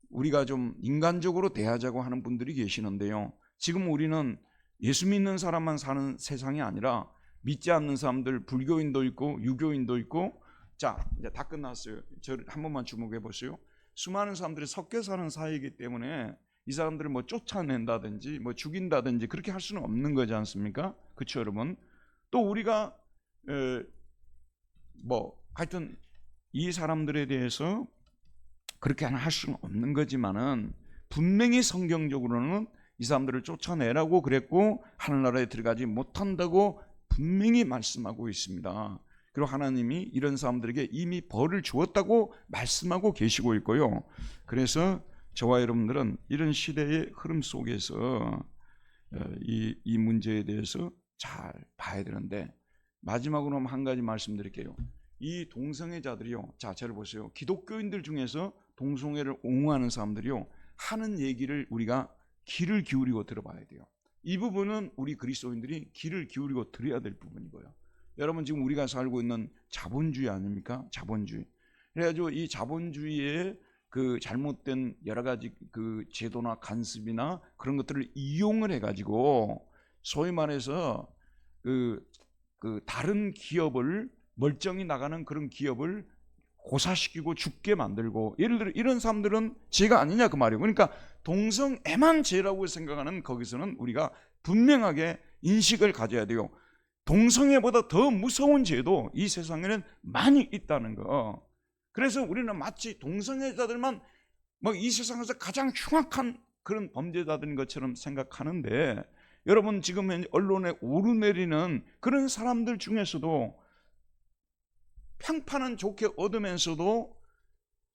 Speaker 1: 우리가 좀 인간적으로 대하자고 하는 분들이 계시는데요. 지금 우리는 예수 믿는 사람만 사는 세상이 아니라 믿지 않는 사람들, 불교인도 있고 유교인도 있고. 자, 이제 다 끝났어요. 저를 한 번만 주목해 보세요. 수많은 사람들이 섞여 사는 사이이기 때문에 이 사람들을 뭐 쫓아낸다든지 뭐 죽인다든지 그렇게 할 수는 없는 거지 않습니까? 그렇죠, 여러분? 또 우리가 하여튼 이 사람들에 대해서 그렇게 할 수는 없는 거지만은 분명히 성경적으로는 이 사람들을 쫓아내라고 그랬고 하늘나라에 들어가지 못한다고 분명히 말씀하고 있습니다. 그리고 하나님이 이런 사람들에게 이미 벌을 주었다고 말씀하고 계시고 있고요. 그래서 저와 여러분들은 이런 시대의 흐름 속에서 이 문제에 대해서 잘 봐야 되는데, 마지막으로 한 가지 말씀드릴게요. 이 동성애자들이요, 자, 저를 보세요. 기독교인들 중에서 동성애를 옹호하는 사람들이요, 하는 얘기를 우리가 귀를 기울이고 들어봐야 돼요. 이 부분은 우리 그리스도인들이 귀를 기울이고 들어야 될 부분이고요. 여러분, 지금 우리가 살고 있는 자본주의 아닙니까? 자본주의. 그래가지고 이 자본주의의 그 잘못된 여러 가지 그 제도나 간섭이나 그런 것들을 이용을 해가지고 소위 말해서 그 다른 기업을, 멀쩡히 나가는 그런 기업을 고사시키고 죽게 만들고, 예를 들어 이런 사람들은 죄가 아니냐 그 말이에요. 그러니까 동성애만 죄라고 생각하는, 거기서는 우리가 분명하게 인식을 가져야 돼요. 동성애보다 더 무서운 죄도 이 세상에는 많이 있다는 거. 그래서 우리는 마치 동성애자들만 이 세상에서 가장 흉악한 그런 범죄자들인 것처럼 생각하는데, 여러분 지금 언론에 오르내리는 그런 사람들 중에서도 평판은 좋게 얻으면서도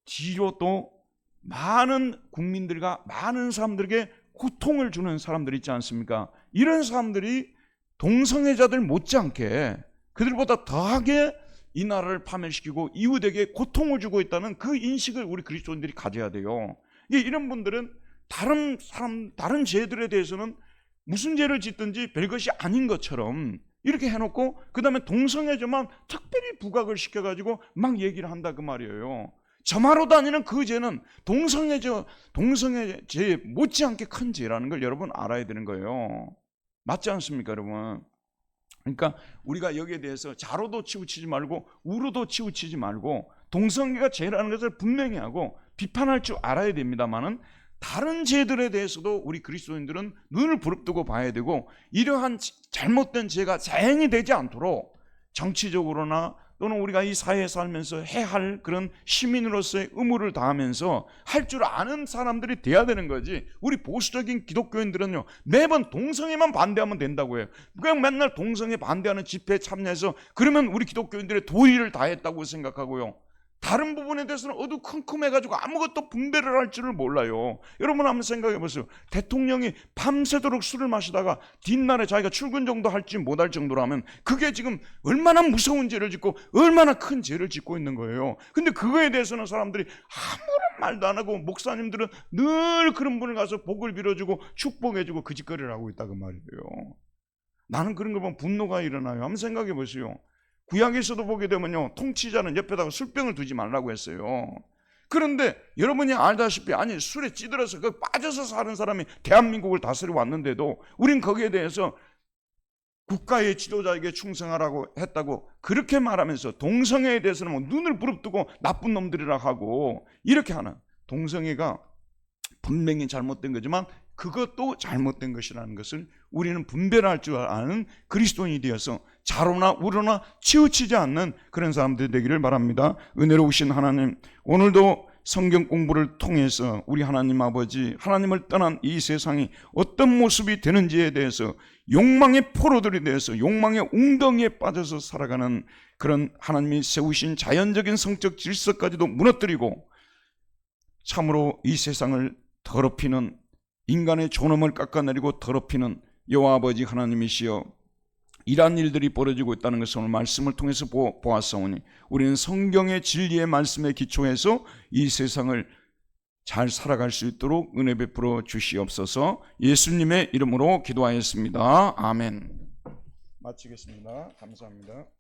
Speaker 1: 뒤로 또 많은 국민들과 많은 사람들에게 고통을 주는 사람들 있지 않습니까? 이런 사람들이 동성애자들 못지않게 그들보다 더하게 이 나라를 파멸시키고 이웃에게 고통을 주고 있다는 그 인식을 우리 그리스도인들이 가져야 돼요. 이런 분들은 다른 죄들에 대해서는 무슨 죄를 짓든지 별것이 아닌 것처럼 이렇게 해놓고 그 다음에 동성애자만 특별히 부각을 시켜가지고 막 얘기를 한다 그 말이에요. 저마로 다니는 그 죄는 동성애죄 못지않게 큰 죄라는 걸 여러분 알아야 되는 거예요. 맞지 않습니까 여러분? 그러니까 우리가 여기에 대해서 자로도 치우치지 말고 우로도 치우치지 말고 동성애가 죄라는 것을 분명히 하고 비판할 줄 알아야 됩니다만은 다른 죄들에 대해서도 우리 그리스도인들은 눈을 부릅뜨고 봐야 되고 이러한 잘못된 죄가 자행이 되지 않도록 정치적으로나 또는 우리가 이 사회에 살면서 해야 할 그런 시민으로서의 의무를 다하면서 할 줄 아는 사람들이 돼야 되는 거지. 우리 보수적인 기독교인들은요 매번 동성애만 반대하면 된다고 해요. 그냥 맨날 동성애 반대하는 집회에 참여해서 그러면 우리 기독교인들의 도의를 다했다고 생각하고요, 다른 부분에 대해서는 어두컴컴해가지고 아무것도 분배를 할 줄을 몰라요. 여러분 한번 생각해 보세요. 대통령이 밤새도록 술을 마시다가 뒷날에 자기가 출근 정도 할지 못할 정도라면 그게 지금 얼마나 무서운 죄를 짓고 얼마나 큰 죄를 짓고 있는 거예요. 근데 그거에 대해서는 사람들이 아무런 말도 안 하고 목사님들은 늘 그런 분을 가서 복을 빌어주고 축복해주고 그 짓거리를 하고 있다 그 말이에요. 나는 그런 걸 보면 분노가 일어나요. 한번 생각해 보세요. 구약에서도 보게 되면요 통치자는 옆에다가 술병을 두지 말라고 했어요. 그런데 여러분이 알다시피 아니 술에 찌들어서 그 빠져서 사는 사람이 대한민국을 다스려 왔는데도 우린 거기에 대해서 국가의 지도자에게 충성하라고 했다고 그렇게 말하면서 동성애에 대해서는 뭐 눈을 부릅뜨고 나쁜 놈들이라 하고 이렇게 하는, 동성애가 분명히 잘못된 거지만 그것도 잘못된 것이라는 것을 우리는 분별할 줄 아는 그리스도인이 되어서 자로나 우로나 치우치지 않는 그런 사람들이 되기를 바랍니다. 은혜로우신 하나님, 오늘도 성경 공부를 통해서 우리 하나님 아버지, 하나님을 떠난 이 세상이 어떤 모습이 되는지에 대해서 욕망의 포로들이 되어서 욕망의 웅덩이에 빠져서 살아가는 그런 하나님이 세우신 자연적인 성적 질서까지도 무너뜨리고 참으로 이 세상을 더럽히는, 인간의 존엄을 깎아내리고 더럽히는 여호와 아버지 하나님이시여, 이러한 일들이 벌어지고 있다는 것을 오늘 말씀을 통해서 보았사오니 우리는 성경의 진리의 말씀에 기초해서 이 세상을 잘 살아갈 수 있도록 은혜 베풀어 주시옵소서. 예수님의 이름으로 기도하였습니다. 아멘. 마치겠습니다. 감사합니다.